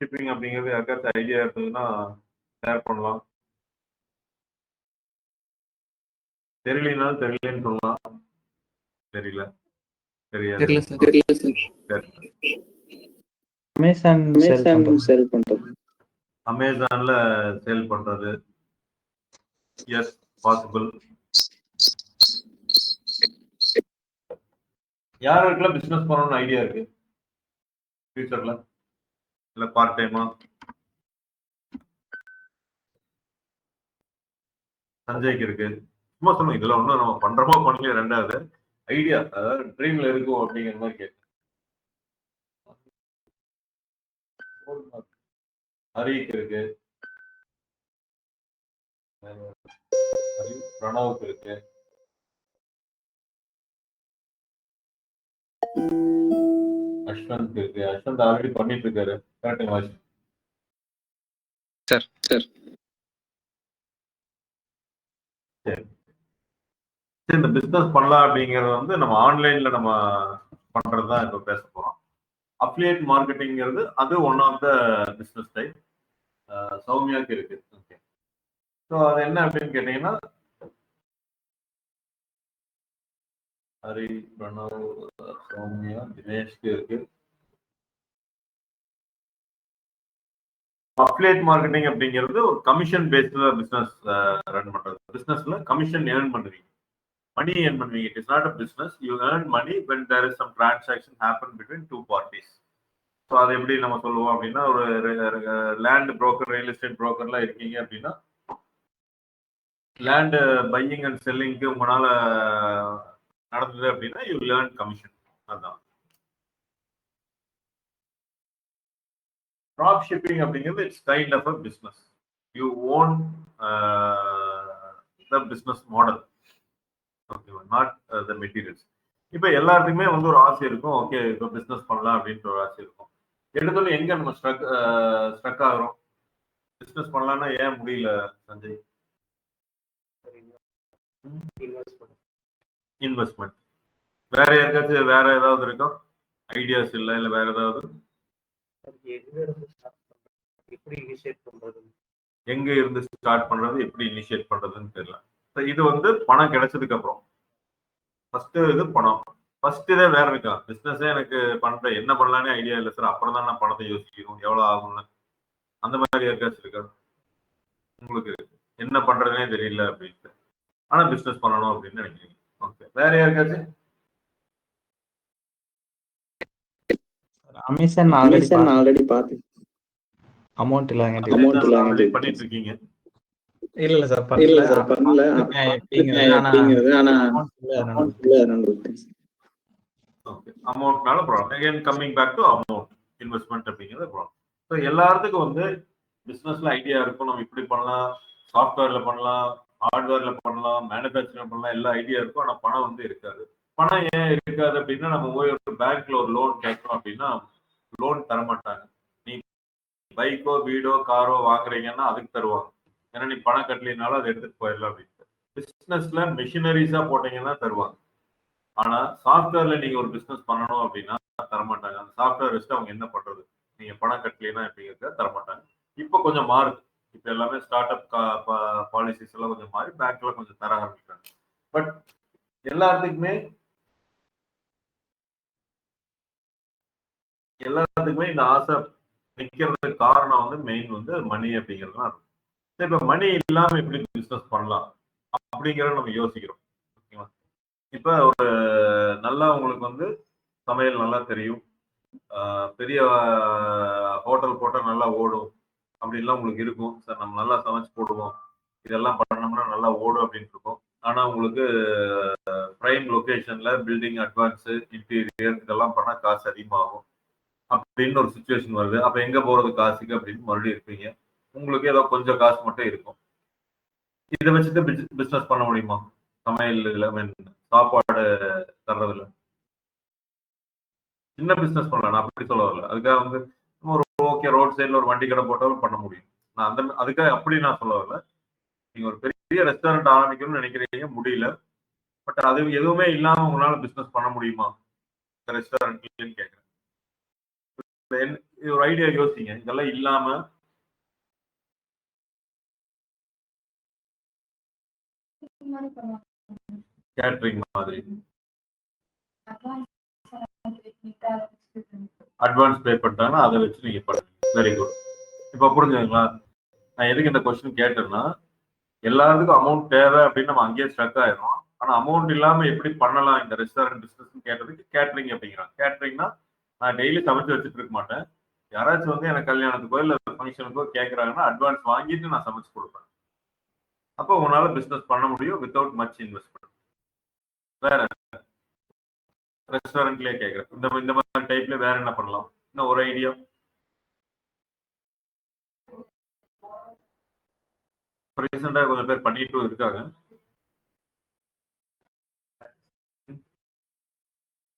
Shipping அப்படிங்கிறது யாருக்காச்சும் idea இருந்ததுன்னா ஷேர் பண்ணலாம். தெரியலனாலும் தெரியலன்னு சொல்லலாம். தெரியல, தெரியாது. சேல் பண்றது. அமேசான்ல சேல் பண்றது. Yes, possible. யாருக்கெல்லாம் பிசினஸ் பண்ணணும்னு ஐடியா இருக்கு ஃபியூச்சர்ல? இல்ல பார்ட் டைமா? சஞ்சய்க்கு இருக்கு. சும்மா சொல்லுங்க, இதுல ஒன்றும் நம்ம பண்றோமோ பண்ணலையோ ரெண்டாவது ஐடியா, அதாவது ட்ரீம்ல இருக்கும் அப்படிங்கிற மாதிரி கேட்கு. ஹரிக்கு இருக்கு, பிரணவுக்கு இருக்கு, அஸ்வந்த் இருக்கு. அஸ்வந்த் ஆல்ரெடி பண்ணிட்டு இருக்காரு. கரெக்டுங்களா சார்? சார் சரி, இந்த பிசினஸ் பண்ணலாம் அப்படிங்கறது வந்து நம்ம ஆன்லைன்ல நம்ம பண்றதுதான் இப்ப பேச போறோம். அஃபிலியேட் மார்க்கெட்டிங்கிறது அது one of the business type. சௌமியாக்கு இருக்கு. ஓகே, ஸோ அது என்ன அப்படின்னு கேட்டீங்கன்னா, ஹரி, பிரணவ், சௌமியா, தினேஷ்க்கு இருக்கு. அஃபிலியேட் மார்க்கெட்டிங் அப்படிங்கிறது ஒரு கமிஷன் பேஸ்ட்ல பிசினஸ் ரன் பண்றது. பிசினஸ்ல கமிஷன் ஏர்ன் பண்ணுவீங்க, மணி ஏர்ன் பண்ணுவீங்க. It is not a business. You earn money when there is some transaction happen between two parties. So அது எப்படி நம்ம சொல்லுவோம் அப்படின்னா, ஒரு லேண்ட் புரோக்கர், ரியல் எஸ்டேட் புரோக்கர்லாம் இருக்கீங்க அப்படின்னா, லேண்ட் பையிங் அண்ட் செல்லிங்க்கு உங்களால நடந்தது அப்படின்னா யூ லேர்ன் கமிஷன். அதான் ட்ராப் ஷிப்பிங் அப்படிங்கிறது. It's kind of a business. You own the business model. ஓகேவா, நாட் த மெட்டீரியல்ஸ். இப்போ எல்லாத்துக்குமே வந்து ஒரு ஆசை இருக்கும். ஓகே, இப்போ பிஸ்னஸ் பண்ணலாம் அப்படின்ற ஒரு ஆசை இருக்கும். எடுத்தோட எங்க நம்ம ஸ்ட்ரக் ஆகிறோம்? பிஸ்னஸ் பண்ணலாம்னா ஏன் முடியல சஞ்சய்? இன்வெஸ்ட்மெண்ட். வேற யாருக்காச்சும் வேற ஏதாவது இருக்கா ஐடியாஸ்? இல்ல வேற ஏதாவது? எங்க இருந்து ஸ்டார்ட் பண்றது, எப்படி இனிஷியேட் பண்றதுன்னு தெரியல. இது வந்து பணம் கிடைச்சதுக்கு அப்புறம் ஃபர்ஸ்ட் இது பணம். ஃபர்ஸ்ட் இதே வேற இருக்கா? பிசினஸே எனக்கு பண்ற என்ன பண்ணலானே ஐடியா இல்லை சார், அப்புறம் தான் நான் பணத்தை யோசிக்கணும் எவ்வளவு ஆகும்னு. அந்த மாதிரி யாருக்காச்சும் இருக்கா? உங்களுக்கு என்ன பண்றதுனே தெரியல அப்படின்ட்டு, ஆனா பிசினஸ் பண்ணணும் அப்படின்னு நினைக்கிறீங்க. ஓகே, வேற யாருக்காச்சும்? அமேசான் ஆல்ரெடி பார்த்து அமௌண்ட் இல்ல பண்ணிட்டு இருக்கீங்க. இல்ல சார், பண்ணல. அப்படிங்கிறது ஆனா அமௌண்ட் இல்ல. ஓகே, அமௌண்ட்னால problem. Again coming back to amount, investment அப்படிங்கிறது ப்ராப்ளம். ஸோ எல்லாத்துக்கும் வந்து பிசினஸ்ல ஐடியா இருக்கும். நம்ம இப்படி பண்ணலாம், சாஃப்ட்வேர்ல பண்ணலாம், ஹார்ட்வேர்ல பண்ணலாம், மேனுஃபேக்சரிங் பண்ணலாம், எல்லா ஐடியா இருக்கும். ஆனா பணம் வந்து இருக்காது. பணம் ஏன் இருக்காது அப்படின்னா, நம்ம போய் ஒரு பேங்க்ல ஒரு லோன் கேட்கணும் அப்படின்னா லோன் தர மாட்டாங்க. நீ பைக்கோ வீடோ காரோ வாங்குறீங்கன்னா அதுக்கு தருவாங்க. ஏன்னா நீ பணம் கட்டலினாலும் அதை எடுத்துட்டு போயிடலாம் அப்படின்ட்டு. பிசினஸ்ல மிஷினரிஸா போட்டீங்கன்னா தருவாங்க. ஆனா சாஃப்ட்வேர்ல நீங்க ஒரு பிசினஸ் பண்ணணும் அப்படின்னா தரமாட்டாங்க. அந்த சாஃப்ட்வேர் வச்சுட்டு அவங்க என்ன பண்றது? நீங்க பணம் கட்டலைன்னா எப்படிங்கிறத தரமாட்டாங்க. இப்போ கொஞ்சம் மாறுது. இப்போ எல்லாமே ஸ்டார்ட் அப் பாலிசிஸ் எல்லாம் கொஞ்சம் மாறி பேங்க்ல கொஞ்சம் தர ஆரம்பிக்கிறாங்க. பட் எல்லாத்துக்குமே இந்த ஆசை நிக்கிறதுக்கு காரணம் வந்து மெயின் வந்து மணி அப்படிங்கிறது தான். இப்ப மணி இல்லாம எப்படி பிசினஸ் பண்ணலாம் அப்படிங்கிறத நம்ம யோசிக்கிறோம். ஓகேவா, இப்ப ஒரு நல்லா உங்களுக்கு வந்து சமையல் நல்லா தெரியும், பெரிய ஹோட்டல் போட்டா நல்லா ஓடும் அப்படின்லாம் உங்களுக்கு இருக்கும். சார் நம்ம நல்லா சமைச்சு போடுவோம், இதெல்லாம் பண்ணோம்னா நல்லா ஓடும் அப்படின்னு இருக்கும். ஆனா உங்களுக்கு பிரைம் லொகேஷன்ல பில்டிங், அட்வான்ஸ், இன்டீரியர் இதெல்லாம் பண்ணா காசு அதிகமாகும் அப்படின்னு ஒரு சுச்சுவேஷன் வருது. அப்ப எங்க போறது காசுக்கு அப்படின்னு மறுபடியும் இருப்பீங்க. உங்களுக்கு ஏதோ கொஞ்சம் காசு மட்டும் இருக்கும். இதை வச்சுட்டு பிசினஸ் பண்ண முடியுமா? சமையல் சாப்பாடு தர்றதுல சின்ன பிசினஸ் பண்ணலாம். நான் அப்படி சொல்ல வரல. அதுக்காக வந்து ஒரு ஓகே ரோட் சைட்ல ஒரு வண்டி கடை போட்டாலும் பண்ண முடியும். நான் அதுக்காக அப்படி நான் சொல்ல வரல. நீங்க ஒரு பெரிய ரெஸ்டாரண்ட் ஆரம்பிக்கணும்னு நினைக்கிறீங்க, முடியல. பட் அது எதுவுமே இல்லாம உங்களால பிசினஸ் பண்ண முடியுமா ரெஸ்டாரண்ட்லன்னு கேட்குறேன். ஒரு ஐடியா யோசிங்க. இதெல்லாம் இல்லாம கேட்டரிங் மாதிரி அட்வான்ஸ் பே பண்ணிட்டாங்கன்னா அதை வச்சு நீங்க பண்ணுங்க. Very good. இப்ப புரிஞ்சுங்களா? நான் எதுக்கு இந்த கொஸ்டின் கேட்டேன்னா, எல்லாத்துக்கும் அமௌண்ட் தேவை அப்படின்னு நம்ம அங்கேயே ஸ்ட்ரக் ஆயிரும். ஆனா அமௌண்ட் இல்லாம எப்படி பண்ணலாம் இந்த ரெஸ்டாரண்ட் பிசினஸ் கேட்டதுக்கு கேட்டரிங் அப்படிங்கிறாங்க. கேட்டரிங்னா நான் டெய்லி சமைச்சு வச்சுட்டு இருக்க மாட்டேன். யாராச்சும் வந்து எனக்கு கல்யாணத்துக்கோ இல்ல ஃபங்க்ஷனுக்கோ கேட்கறாங்கன்னா அட்வான்ஸ் வாங்கிட்டு நான் சமைச்சு கொடுப்பேன். அப்போ உங்களால பிசினஸ் பண்ண முடியும் வித்தவுட் மச் இன்வெஸ்ட்மெண்ட். வேற ரெஸ்டாரண்ட்லயே கேட்கறேன். இந்த மாதிரி டைப்ல வேற என்ன பண்ணலாம்? இன்னும் ஒரு ஐடியா? ரீசெண்டா கொஞ்சம் பேர் பண்ணிட்டு இருக்காங்க.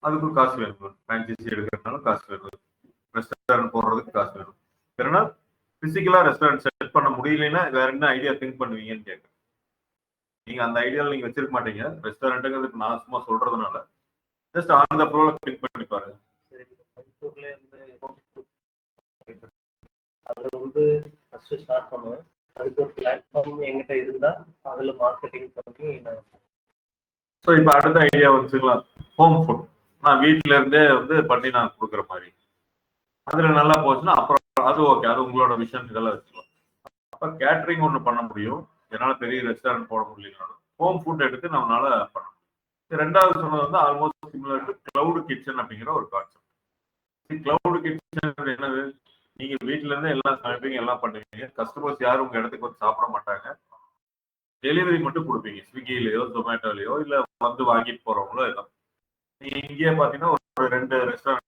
அதுக்கும் காசு வேணும். பிரான்சைசி எடுக்கிறதுனால காசு வேணும். ரெஸ்டாரண்ட் போடுறதுக்கு காசு வேணும். ஏன்னா பிசிக்கலா ரெஸ்டாரண்ட் செட் பண்ண முடியலன்னா வேற என்ன ஐடியா திங்க் பண்ணுவீங்கன்னு கேட்குறேன். நீங்க அந்த ஐடியாவில் நீங்க வச்சிருக்க மாட்டீங்க. ரெஸ்டாரண்ட்டுங்கிறதுக்கு நான் சும்மா சொல்றதுனால ஜஸ்ட் ஆன் த ஃப்ளோல திங்க் பண்ணி பாருங்க. அதுல வந்து ஃபர்ஸ்ட் ஸ்டார்ட் பண்ணுவேன். அதுக்கு ஒரு பிளாட்ஃபார்ம் எங்கிட்ட இருந்தா அதுல மார்க்கெட்டிங் பண்ணி ஸோ இப்போ அடுத்த ஐடியா வச்சுக்கலாம். ஹோம் ஃபுட் நான் வீட்டில இருந்தே வந்து பண்ணி நான் கொடுக்குற மாதிரி. அதுல நல்லா போச்சுன்னா அப்புறம் அது ஓகே, அது உங்களோட விஷன். இதெல்லாம் வச்சுக்கலாம். அப்ப கேட்டரிங் ஒன்று பண்ண முடியும். என்னால பெரிய ரெஸ்டாரண்ட் போட முடியலனாலும் ஹோம் ஃபுட் எடுத்து நம்மளால பண்ண முடியும். ரெண்டாவது சொன்னது வந்து almost similar to cloud kitchen அப்படிங்கிற ஒரு கான்செப்ட். கிளவுட் கிச்சன் என்னது? நீங்க வீட்டுல இருந்து எல்லாம் சமைப்பீங்க, எல்லாம் பண்ணுவீங்க. கஸ்டமர்ஸ் யாரும் உங்க இடத்துக்கு வந்து சாப்பிட மாட்டாங்க. டெலிவரி மட்டும் கொடுப்பீங்க. ஸ்விக்கிலயோ ஜொமேட்டோலயோ இல்ல வந்து வாங்கிட்டு போறவங்களோ எல்லாம். நீங்க இங்கேயே பாத்தீங்கன்னா ஒரு 2 restaurant,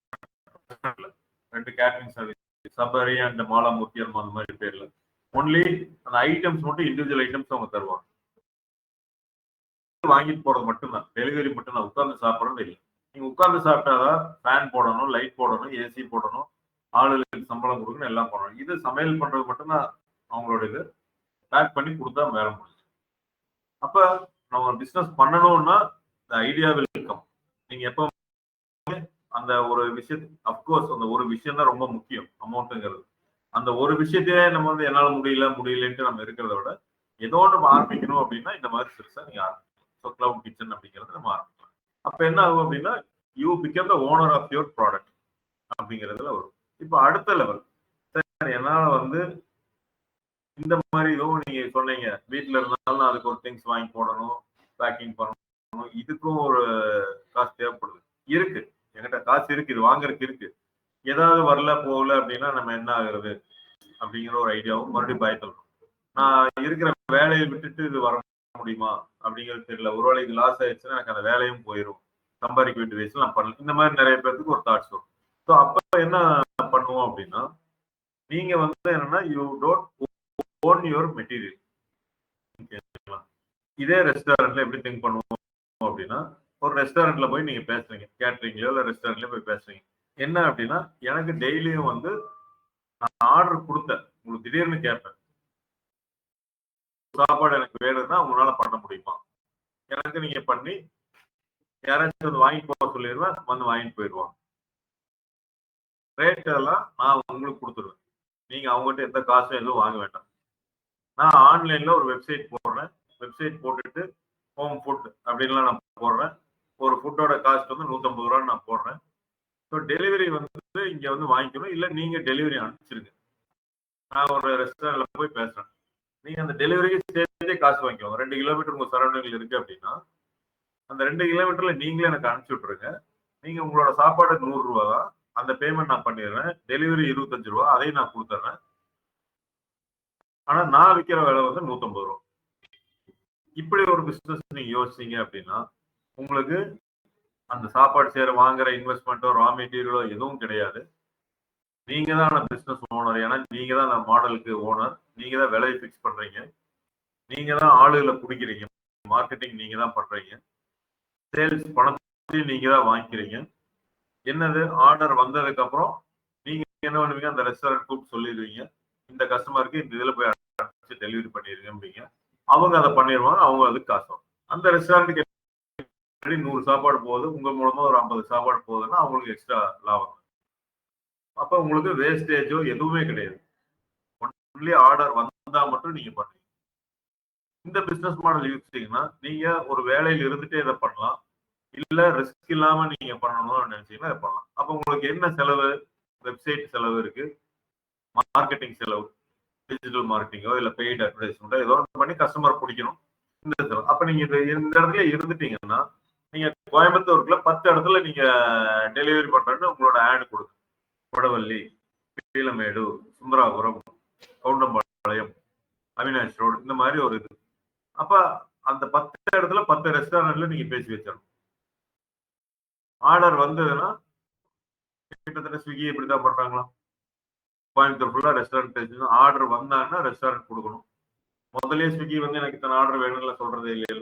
2 catering service, Sabari and Malamurthy அந்த மாதிரி பேர்ல ஒன்லி அந்த ஐட்டம்ஸ் மட்டும் இண்டிவிஜுவல் ஐட்டம்ஸ் அவங்க தருவாங்க. வாங்கிட்டு போறது மட்டும்தான், டெலிவரி மட்டும்தான். உட்கார்ந்து சாப்பிடணும் இல்லை. நீங்க உட்கார்ந்து சாப்பிட்டாதான் ஃபேன் போடணும், லைட் போடணும், ஏசி போடணும், ஆளுகளுக்கு சம்பளம் கொடுக்கணும், எல்லாம் போடணும். இது சமையல் பண்றது மட்டும்தான் அவங்களோட இது. பேக் பண்ணி கொடுத்தா வேலை முடியும். அப்ப நம்ம பிசினஸ் பண்ணணும்னா இந்த ஐடியா வில் கம். நீங்க எப்ப அந்த ஒரு விஷயம், அப்கோர்ஸ் அந்த ஒரு விஷயம் தான் ரொம்ப முக்கியம், அமௌண்ட்டுங்கிறது. அந்த ஒரு விஷயத்தையே நம்ம வந்து என்னால முடியலன்ட்டு நம்ம இருக்கிறத விட ஏதோ ஒன்று ஆரம்பிக்கணும் அப்படின்னா இந்த மாதிரி சிறுசா நீங்க ஆரம்பிக்கலாம். ஸோ கிளவுட் கிச்சன் அப்படிங்கிறது நம்ம ஆரம்பிக்கலாம். அப்ப என்ன ஆகும் அப்படின்னா you become the owner of your product அப்படிங்கிறதுல வரும். இப்போ அடுத்த லெவல், சார் என்னால வந்து இந்த மாதிரி இதுவும் நீங்க சொன்னீங்க, வீட்டுல இருந்தாலும் அதுக்கு ஒரு திங்ஸ் வாங்கி போடணும், பேக்கிங் பண்ணணும், இதுக்கும் ஒரு காசு தேவைப்படுது. இருக்கு, என்கிட்ட காசு இருக்கு, இது வாங்குறதுக்கு இருக்கு. ஏதாவது வரல போகல அப்படின்னா நம்ம என்ன ஆகுறது அப்படிங்கிற ஒரு ஐடியாவும் மறுபடியும் பயத்தில். நான் இருக்கிற வேலையை விட்டுட்டு இது வர முடியுமா அப்படிங்கிறது தெரியல. ஒருவேளை இது லாஸ் ஆயிடுச்சுன்னா எனக்கு அந்த வேலையும் போயிடும், சம்பாதிக்க வேண்டிய வயசுல நான் பண்ணல. இந்த மாதிரி நிறைய பேருக்கு ஒரு தாட்ஸ் வரும். ஸோ அப்ப என்ன பண்ணுவோம் அப்படின்னா, நீங்க வந்து என்னன்னா you don't own your material. இதே ரெஸ்டாரண்ட்ல எப்படி திங்க் பண்ணுவோம் அப்படின்னா, ஒரு ரெஸ்டாரண்ட்ல போய் நீங்க பேசுறீங்க, கேட்டரிங்லயோ இல்ல ரெஸ்டாரண்ட்லயோ போய் பேசுறீங்க. என்ன அப்படின்னா, எனக்கு டெய்லியும் வந்து நான் ஆர்டர் கொடுத்தேன், உங்களுக்கு திடீர்னு கேட்பேன், சாப்பாடு எனக்கு வேணும்னா உங்களால பண்ண முடியுமா? எனக்கு நீங்க பண்ணி யாராச்சும் வந்து வாங்கிட்டு போக சொல்லிடுவேன், வந்து வாங்கிட்டு போயிடுவாங்க. ரேட் எல்லாம் நான் உங்களுக்கு கொடுத்துருவேன். நீங்க அவங்ககிட்ட எந்த காசும் எதுவும் வாங்க வேண்டாம். நான் ஆன்லைன்ல ஒரு வெப்சைட் போடுறேன். வெப்சைட் போட்டுட்டு ஹோம் ஃபுட் அப்படின்லாம் நான் போடுறேன். ஒரு ஃபுட்டோட காஸ்ட் வந்து 150 ரூபான்னு நான் போடுறேன். ஸோ டெலிவரி வந்து இங்க வந்து வாங்கிக்கணும், இல்லை நீங்க டெலிவரி அனுப்பிச்சிருங்க. நான் ஒரு ரெஸ்டாரண்ட்ல போய் பேசுறேன், நீங்க அந்த டெலிவரிக்கு சேர்த்தே காசு வாங்கிக்கோங்க. 2 கிலோமீட்டர் உங்க சரௌண்டிங்ல இருக்கு அப்படின்னா அந்த 2 கிலோமீட்டர்ல நீங்களே எனக்கு அனுப்பிச்சு விட்டுருங்க. நீங்க உங்களோட சாப்பாடு 100 ரூபா தான், அந்த பேமெண்ட் நான் பண்ணிடுறேன். டெலிவரி 25 ரூபா, அதையும் நான் கொடுத்துட்றேன். ஆனா நான் விற்கிற விலை வந்து 150 ரூபா. இப்படி ஒரு பிசினஸ் நீங்க யோசிச்சீங்க அப்படின்னா உங்களுக்கு அந்த சாப்பாடு சேர வாங்குற இன்வெஸ்ட்மெண்ட்டோ ரா மெட்டீரியலோ எதுவும் கிடையாது. நீங்க தான் பிசினஸ் ஓனர். ஏன்னா நீங்க தான் அந்த மாடலுக்கு ஓனர். நீங்க தான் விலையை பிக்ஸ் பண்றீங்க, நீங்க தான் ஆளுகளை பிடிக்கிறீங்க, மார்க்கெட்டிங் நீங்க தான் பண்றீங்க, சேல்ஸ் பணத்தையும் நீங்க தான் வாங்கிக்கிறீங்க. என்னது ஆர்டர் வந்ததுக்கு அப்புறம் நீங்க என்ன பண்ணுவீங்க, அந்த ரெஸ்டாரண்ட் கூப்பிட்டு சொல்லிடுவீங்க, இந்த கஸ்டமருக்கு இந்த இதுல போய் அடிச்சு டெலிவரி பண்ணிடுங்க அப்படிங்க. அவங்க அதை பண்ணிடுவாங்க, அவங்க அதுக்கு காசு. அந்த ரெஸ்டாரண்ட்டுக்கு 100 சாப்பாடு போகுது, உங்க மூலமா ஒரு 50 சாப்பாடு போகுதுன்னா அவங்களுக்கு எக்ஸ்ட்ரா லாபம். அப்ப உங்களுக்கு வேஸ்டேஜோ எதுவுமே கிடையாது. ஒன்லி ஆர்டர் வந்தா மட்டும் நீங்க பண்ணுங்க. இந்த பிசினஸ் மாடல் யூஸ் நீங்க ஒரு வேலையில இருந்துட்டே இதை பண்ணலாம். இல்ல ரிஸ்க் இல்லாம நீங்க பண்ணணும்னு நினைச்சீங்கன்னா இதை பண்ணலாம். அப்ப உங்களுக்கு என்ன செலவு? வெப்சைட் செலவு இருக்கு, மார்க்கெட்டிங் செலவு, டிஜிட்டல் மார்க்கெட்டிங்கோ இல்ல பெய்ட் அட்வர்டைஸ்மெண்ட்டோ ஏதோ பண்ணி கஸ்டமர் பிடிக்கணும். இந்த செலவு. அப்ப நீங்க இந்த இடத்துல இருந்துட்டீங்கன்னா நீங்க கோயம்புத்தூர்ல 10 இடத்துல நீங்க டெலிவரி பண்றேன்னு உங்களோட ஆட் கொடுங்க. வடவள்ளி, பீளமேடு, சுந்தராபுரம், கவுண்டம்பாளையம், அவினாஷ் ரோடு, இந்த மாதிரி ஒரு இது. அப்ப அந்த 10 இடத்துல 10 ரெஸ்டாரண்ட்ல நீங்க பேசி வச்சிடணும். ஆர்டர் வந்ததுன்னா கிட்டத்தட்ட ஸ்விக்கி இப்படிதான் பண்றாங்களா? கோயம்புத்தூர் ஃபுல்லா ரெஸ்டாரண்ட் பேசி ஆர்டர் வந்தாங்கன்னா ரெஸ்டாரண்ட் கொடுக்கணும். முதலே ஸ்விக்கி வந்து எனக்கு இத்தனை ஆர்டர் வேணும்ல சொல்றதே இல்லையா?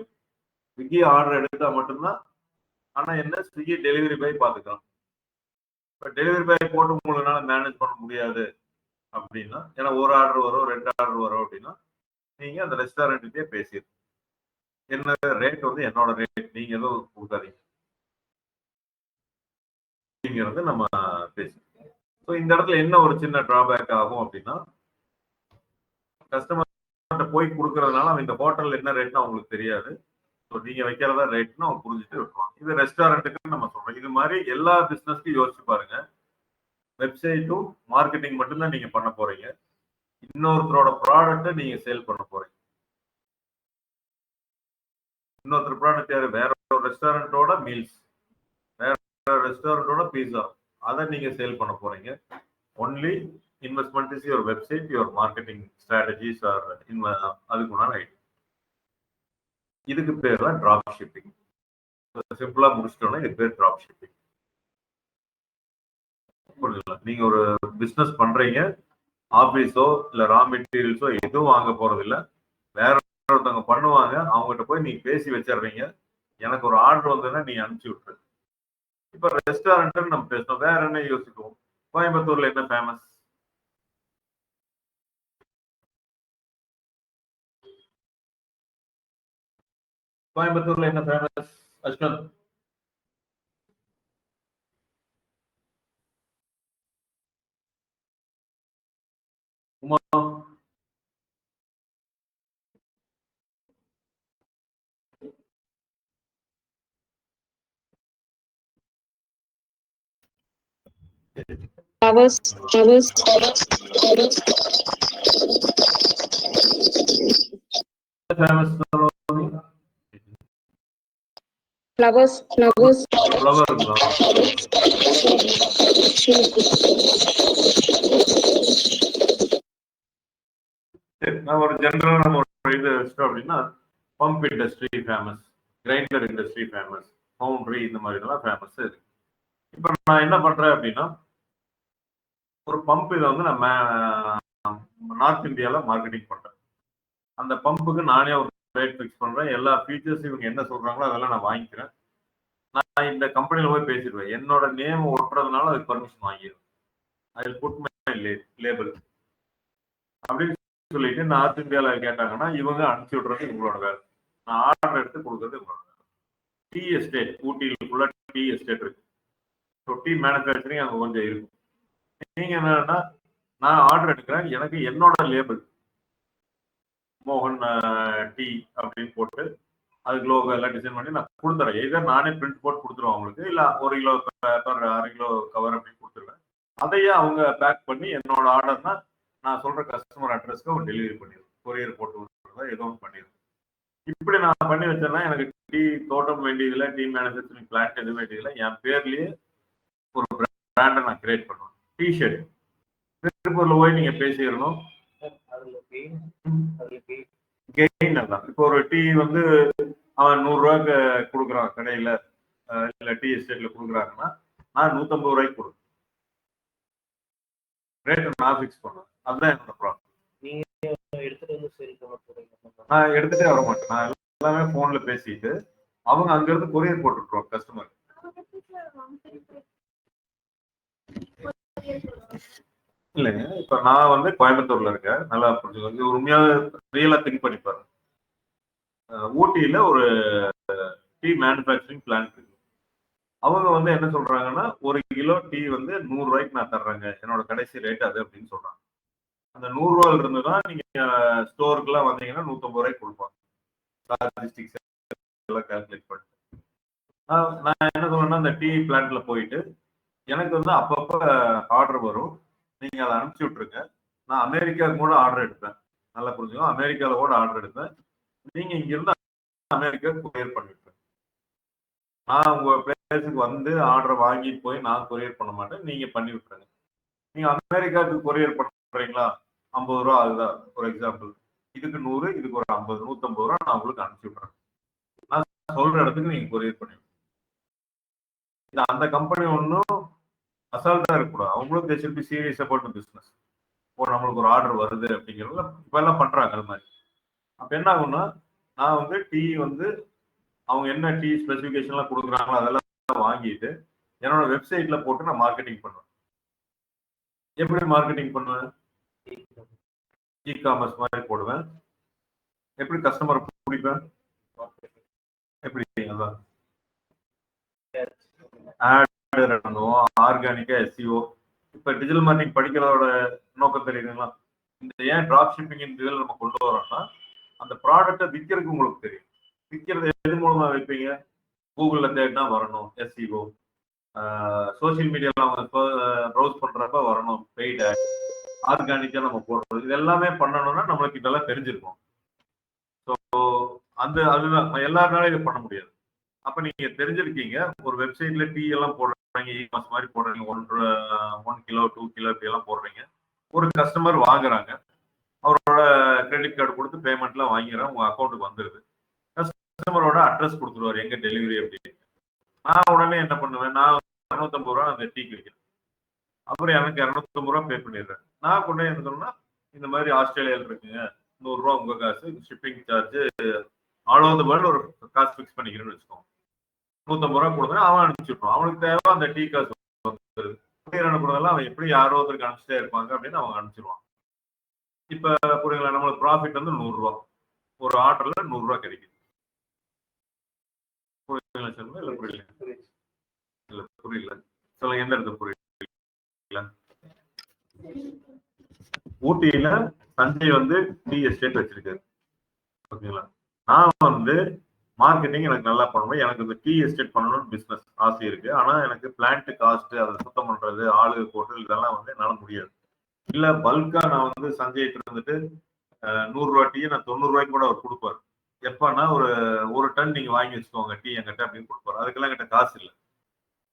ஸ்விக்கி ஆர்டர் எடுத்தா மட்டும்தான். ஆனா என்ன, ஸ்விக்கி டெலிவரி பாய் பாத்துக்கலாம். இப்போ டெலிவரி பாய் போட்டு உங்களால மேனேஜ் பண்ண முடியாது அப்படின்னா, ஏன்னா ஒரு ஆர்டர் வரும் 2 ஆர்டர் வரும் அப்படின்னா நீங்க அந்த ரெஸ்டாரண்ட்டே பேசிடுங்க. என்ன ரேட் வந்து என்னோட ரேட், நீங்க எதுவும் கொடுக்காதீங்க அப்படிங்கிறது நம்ம பேசுறோம். ஸோ இந்த இடத்துல என்ன ஒரு சின்ன டிராபேக் ஆகும் அப்படின்னா, கஸ்டமர்கிட்ட போய் கொடுக்கறதுனால அவன் இந்த ஹோட்டல்ல என்ன ரேட்னு அவங்களுக்கு தெரியாது. ஸோ நீங்க வைக்கிறதா ரேட்னு அவங்க புரிஞ்சுட்டு விட்டுருவாங்க. இது ரெஸ்டாரண்ட்டுக்கு நம்ம சொல்றோம். இது மாதிரி எல்லா பிசினஸ்க்கும் யோசிச்சு பாருங்க. வெப்சைட்டும் மார்க்கெட்டிங் மட்டும்தான் நீங்க பண்ண போறீங்க. இன்னொருத்தரோட ப்ராடக்ட்டை நீங்க சேல் பண்ண போறீங்க. இன்னொருத்தர் ப்ராடக்ட் யாரு? வேற ஒரு ரெஸ்டாரண்டோட மீல்ஸ், வேற ரெஸ்டாரண்டோட பீஸா, அதை நீங்க சேல் பண்ண போறீங்க. Only investment is your website, your marketing strategies are அதுக்குண்டான ஐடி. இதுக்கு பேர் தான் டிராப் ஷிப்பிங். சிம்பிளா முடிச்சிட்டோம்னா இது பேர் டிராப் ஷிப்பிங். புரியுதுங்களா? நீங்க ஒரு பிசினஸ் பண்றீங்க, ஆபீஸோ இல்ல ரா மெட்டீரியல்ஸோ எதுவும் வாங்க போறது இல்ல, வேற ஒருத்தவங்க பண்ணுவாங்க, அவங்ககிட்ட போய் நீங்க பேசி வச்சிடுறீங்க. எனக்கு ஒரு ஆர்டர் வந்ததுன்னா நீ அனுப்பிச்சு விட்டுரு. இப்ப ரெஸ்டாரண்ட் நம்ம பேசணும், வேற என்ன யோசிக்குவோம்? கோயம்புத்தூர்ல என்ன ஃபேமஸ்? கோயம்புத்தூர்ல என்ன famous Ashwanth? Uma, Flowers. Famous Flowers. ஃப்ளவருங்களா? நான் ஒரு ஜென்ரலா நம்ம ஒரு இது வச்சிட்டோம் அப்படின்னா, pump industry famous, grinder industry famous, foundry, இந்த மாதிரி இதெல்லாம் ஃபேமஸ் இருக்கு. இப்போ நான் என்ன பண்றேன் அப்படின்னா, ஒரு பம்ப் இதை வந்து நம்ம நார்த் இந்தியாவில் மார்க்கெட்டிங் பண்றேன். அந்த பம்புக்கு நானே ஒரு ரேட் ஃபிக்ஸ் பண்றேன். எல்லா ஃபீச்சர்ஸ் இவங்க என்ன சொல்றாங்களோ அதெல்லாம் நான் வாங்கிக்கிறேன். நான் இந்த கம்பெனியில் போய் பேசிடுவேன். என்னோட நேம் ஒட்டுறதுனால அதுக்கு பர்மிஷன் வாங்கிடுவேன். ஐ புட் மை லேபிள் அப்படின்னு சொல்லிட்டு நார்த் இந்தியாவில் கேட்டாங்கன்னா இவங்க அனுப்பிச்சு விடுறது இவங்களோட வேலை. நான் ஆர்டர் எடுத்து கொடுக்குறது இவங்களோட வேலை. டீ எஸ்டேட், ஊட்டியில் ஃபுல்லாக டீ எஸ்டேட் இருக்கு. ஸோ டீ மேனுஃபேக்சரிங் அங்கே கொஞ்சம் இருக்கும். நீங்க என்னன்னா, நான் ஆர்டர் எடுக்கிறேன், எனக்கு என்னோட லேபிள் மோகன் டீ அப்படின்னு போட்டு அதுக்கு லோகோ எல்லாம் டிசைன் பண்ணி நான் கொடுத்துறேன். எதோ நானே பிரிண்ட் போட்டு கொடுத்துருவேன் அவங்களுக்கு, இல்லை 1 கிலோ பேப்பர் 1/2 கிலோ கவர் அப்படின்னு கொடுத்துருவேன். அதையே அவங்க பேக் பண்ணி என்னோட ஆர்டர்னா நான் சொல்ற கஸ்டமர் அட்ரஸ்க்கு அவங்க டெலிவரி பண்ணிடுவேன். கொரியர் போட்டு விட்டுறதா ஏதோ ஒன்று பண்ணிடுவேன். இப்படி நான் பண்ணி வச்சேன்னா எனக்கு டீ தோட்டம் வேண்டியதில்லை, டீ மேனுஃபேக்சரிங் பிளான்ட் எதுவும் வேண்டியதில்லை. என் பேர்லயே ஒரு பிராண்டை நான் கிரியேட் பண்ணுவேன். டிஷர்ட் திருப்பூர்ல போய் நீங்க பேசிடணும். கெயின் தான். இப்போ ஒரு டீ வந்து அவன் 100 ரூபாய்க்கு கொடுக்குறான் கடையில, இல்ல டீ எஸ்டேட்ல கொடுக்குறாங்கன்னா நான் 150 ரூபாய்க்கு கொடுக்குறேன். ரேட் நான் ஃபிக்ஸ் பண்ணுவேன். அதுதான் என்னோட ப்ராப்ளம். நீங்க எடுத்துட்டு வந்து சேல் பண்ண போறீங்க? நான் எடுத்துட்டே வர மாட்டேன். நான் எல்லாமே போன்ல பேசிட்டு அவங்க அங்க இருந்து கொரியர் போட்டுருவாங்க கஸ்டமர். இல்லைங்க, இப்ப நான் வந்து கோயம்புத்தூர்ல இருக்கேன். நல்லா புரிஞ்சுக்கோங்க. உண்மையா ரியலா திங்க் பண்ணி பாருங்க. ஊட்டியில ஒரு டீ மேனுஃபேக்சரிங் பிளான்ட் இருக்கு. அவங்க வந்து என்ன சொல்றாங்கன்னா, 1 கிலோ டீ வந்து ரூ. 100 நான் தர்றேங்க. என்னோட கடைசி ரேட் அது அப்படின்னு சொல்றாங்க. அந்த ரூ. 100 இருந்துன்னா நீங்க ஸ்டோருக்குலாம் வந்தீங்கன்னா ரூ. 150 குடுப்பாங்க. லாஜிஸ்டிக்ஸ் எல்லாம் கால்குலேட் பண்ணி. நான் என்ன சொல்றேன்னா, அந்த டீ பிளான்ட்ல போயிட்டு எனக்கு வந்து அப்பப்ப ஆர்டர் வரும். நீங்க அதை அனுப்பிச்சு விட்டுருங்க. நான் அமெரிக்காவுக்கு கூட ஆர்டர் எடுப்பேன். நல்லா புரிஞ்சுக்கோங்க. அமெரிக்கால கூட ஆர்டர் எடுப்பேன். நீங்க இங்க இருந்து அமெரிக்காவுக்கு கொரியர் பண்ணிவிட்டேன். நான் உங்க பிளேஸுக்கு வந்து ஆர்டர் வாங்கிட்டு போய் நான் கொரியர் பண்ண மாட்டேன். நீங்க பண்ணி விட்டுருங்க. நீங்க அமெரிக்காவுக்கு கொரியர் பண்றீங்களா? ரூ. 50 ஆகுதா? ஒரு எக்ஸாம்பிள். இதுக்கு 100, இதுக்கு ஒரு 50, ரூ. 150 நான் உங்களுக்கு அனுப்பிச்சு விட்டுறேன். நான் சொல்ற இடத்துக்கு நீங்க கொரியர் பண்ணி இது அந்த கம்பெனி ஒன்றும் அசால்ட்டா இருக்கக்கூடாது. அவங்களும் they should be serious about the business. இப்போ நம்மளுக்கு ஒரு ஆர்டர் வருது அப்படிங்கிறதுல இப்ப எல்லாம் பண்றாங்க அது மாதிரி. அப்ப என்ன ஆகும்னா, நான் வந்து டீ வந்து அவங்க என்ன டீ ஸ்பெசிஃபிகேஷன்லாம் கொடுக்குறாங்களோ அதெல்லாம் வாங்கிட்டு என்னோட வெப்சைட்ல போட்டு நான் மார்க்கெட்டிங் பண்ணுவேன். எப்படி மார்க்கெட்டிங் பண்ணுவேன்? இ-காமர்ஸ் மாதிரி போடுவேன். எப்படி கஸ்டமர் பிடிப்பேன்? எப்படி அதான் ஆட் பண்ணுவோம், ஆர்கானிக்கா எஸ்இஓ. இப்ப டிஜிட்டல் மார்க்கெட்டிங் படிக்கிறதோட நோக்கம் தெரியுதுங்களா? இந்த ஏன் டிராப் ஷிப்பிங் இதில் நம்ம கொண்டு வரோம்னா, அந்த ப்ராடக்ட்டை விற்கிறதுக்கு உங்களுக்கு தெரியும். விற்கிறது எது மூலமா வைப்பீங்க? கூகுள்ல தேடினா வரணும் எஸ்இஓ. சோசியல் மீடியால அவங்க ப்ரௌஸ் பண்றப்ப வரணும் பெய்ட் ஆட். ஆர்கானிக்கா நம்ம போடுறது இது எல்லாமே பண்ணணும்னா நம்மளுக்கு இதெல்லாம் தெரிஞ்சிருக்கும். ஸோ அதுதான் எல்லாருனாலும் இதை பண்ண முடியாது. அப்ப நீங்க தெரிஞ்சிருக்கீங்க. ஒரு வெப்சைட்ல டீ எல்லாம் போடுறீங்க, இ-காமர்ஸ் மாதிரி போடுறீங்க, 1 கிலோ 2 கிலோ இப்படி எல்லாம் போடுறீங்க. ஒரு கஸ்டமர் வாங்குறாங்க. அவரோட கிரெடிட் கார்டு கொடுத்து பேமெண்ட்லாம் வாங்கிறாங்க. உங்க அக்கௌண்ட்டுக்கு வந்துருது. கஸ்டமரோட அட்ரஸ் கொடுத்துருவாரு எங்க டெலிவரி அப்படின்னு. நான் உடனே என்ன பண்ணுவேன்? நான் ரூ. 250 அந்த டீ கிடைக்கும். அப்புறம் எனக்கு ரூ. 250 பே பண்ணிடுறேன். நான் கொண்டு என்ன சொன்னா, இந்த மாதிரி ஆஸ்திரேலியாவில் இருக்குங்க, ரூ. 100 உங்க காசு, shipping charge all over the world ஒரு காசு ஃபிக்ஸ் பண்ணிக்கிறேன்னு வச்சுக்கோங்க. ரூ. 150 கொடுத்தா அவன் அனுப்பிச்சுட்டான். அவனுக்கு தேவை அந்த டீ காசு வந்துருது. அனுப்புறதெல்லாம் அவன் எப்படி யாரோ ஒருத்தருக்கு அனுப்பிச்சிட்டே இருப்பாங்க அப்படின்னு அவங்க அனுப்பிச்சிருவான். இப்ப புரியுங்களா? நம்மளுக்கு ப்ராஃபிட் வந்து ரூ. 100. ஒரு ஆர்டர்ல ரூ. 100 கிடைக்குது. புரியுங்களா சொல்லுங்க? இல்ல புரியல? இல்ல புரியல. சொல்லுங்க, எந்த இடத்துல புரியல? ஊட்டியில சஞ்சய் வந்து டீ எஸ்டேட் வச்சிருக்காரு. ஓகேங்களா? நான் வந்து மார்க்கெட்டிங் எனக்கு நல்லா பண்ணணும். எனக்கு இந்த டீ எஸ்டேட் பண்ணணும்னு பிசினஸ் ஆசை இருக்கு. ஆனா எனக்கு பிளான்ட் காஸ்ட், அதை சுத்தம் பண்றது, ஆளு போட்டு இதெல்லாம் வந்து என்னால முடியாது. இல்ல பல்கா நான் வந்து சஞ்சய் இருந்துட்டு ரூ. 100 டீ நான் ரூ. 90 கூட அவர் கொடுப்பாரு. எப்பன்னா ஒரு டன் நீங்க வாங்கி வச்சுக்கோங்க டீ என்கிட்ட அப்படின்னு கொடுப்பாரு. அதுக்கெல்லாம் என்கிட்ட காசு இல்லை.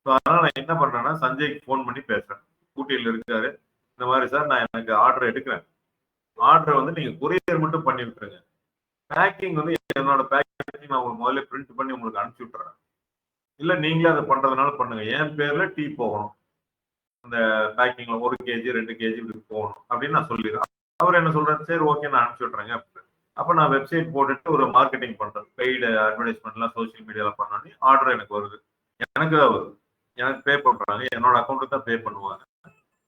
அதனால நான் என்ன பண்றேன்னா, சஞ்சய்க்கு போன் பண்ணி பேசுறேன். ஊட்டியில இருக்காரு. இந்த மாதிரி சார் நான் எனக்கு ஆர்டர் எடுக்கிறேன். ஆர்டர் வந்து நீங்க கொரியர் மட்டும் பண்ணி விட்டுருங்க. பேக்கிங் வந்து என்னோட பேக்கிங் நான் உங்களுக்கு முதல்ல பிரிண்ட் பண்ணி உங்களுக்கு அனுப்பிச்சு விட்டுறேன். இல்ல நீங்களே அதை பண்றதுனால பண்ணுங்க. என் பேர்ல டீ போகணும். அந்த பேக்கிங்ல 1 kg 2 kg இப்படி போகணும் அப்படின்னு நான் சொல்லிடுறேன். அவர் என்ன சொல்றாரு? சரி ஓகே நான் அனுப்பிச்சு விட்டுறேங்க. அப்ப நான் வெப்சைட் போட்டுட்டு ஒரு மார்க்கெட்டிங் பண்றேன். பெய்டு அட்வர்டைஸ்மெண்ட்லாம் சோசியல் மீடியால பண்ணோன்னே ஆர்டர் எனக்கு வருது. எனக்கு தான் வருது. எனக்கு பே பண்றாங்க. என்னோட அக்கௌண்ட்டுக்கு தான் பே பண்ணுவாங்க.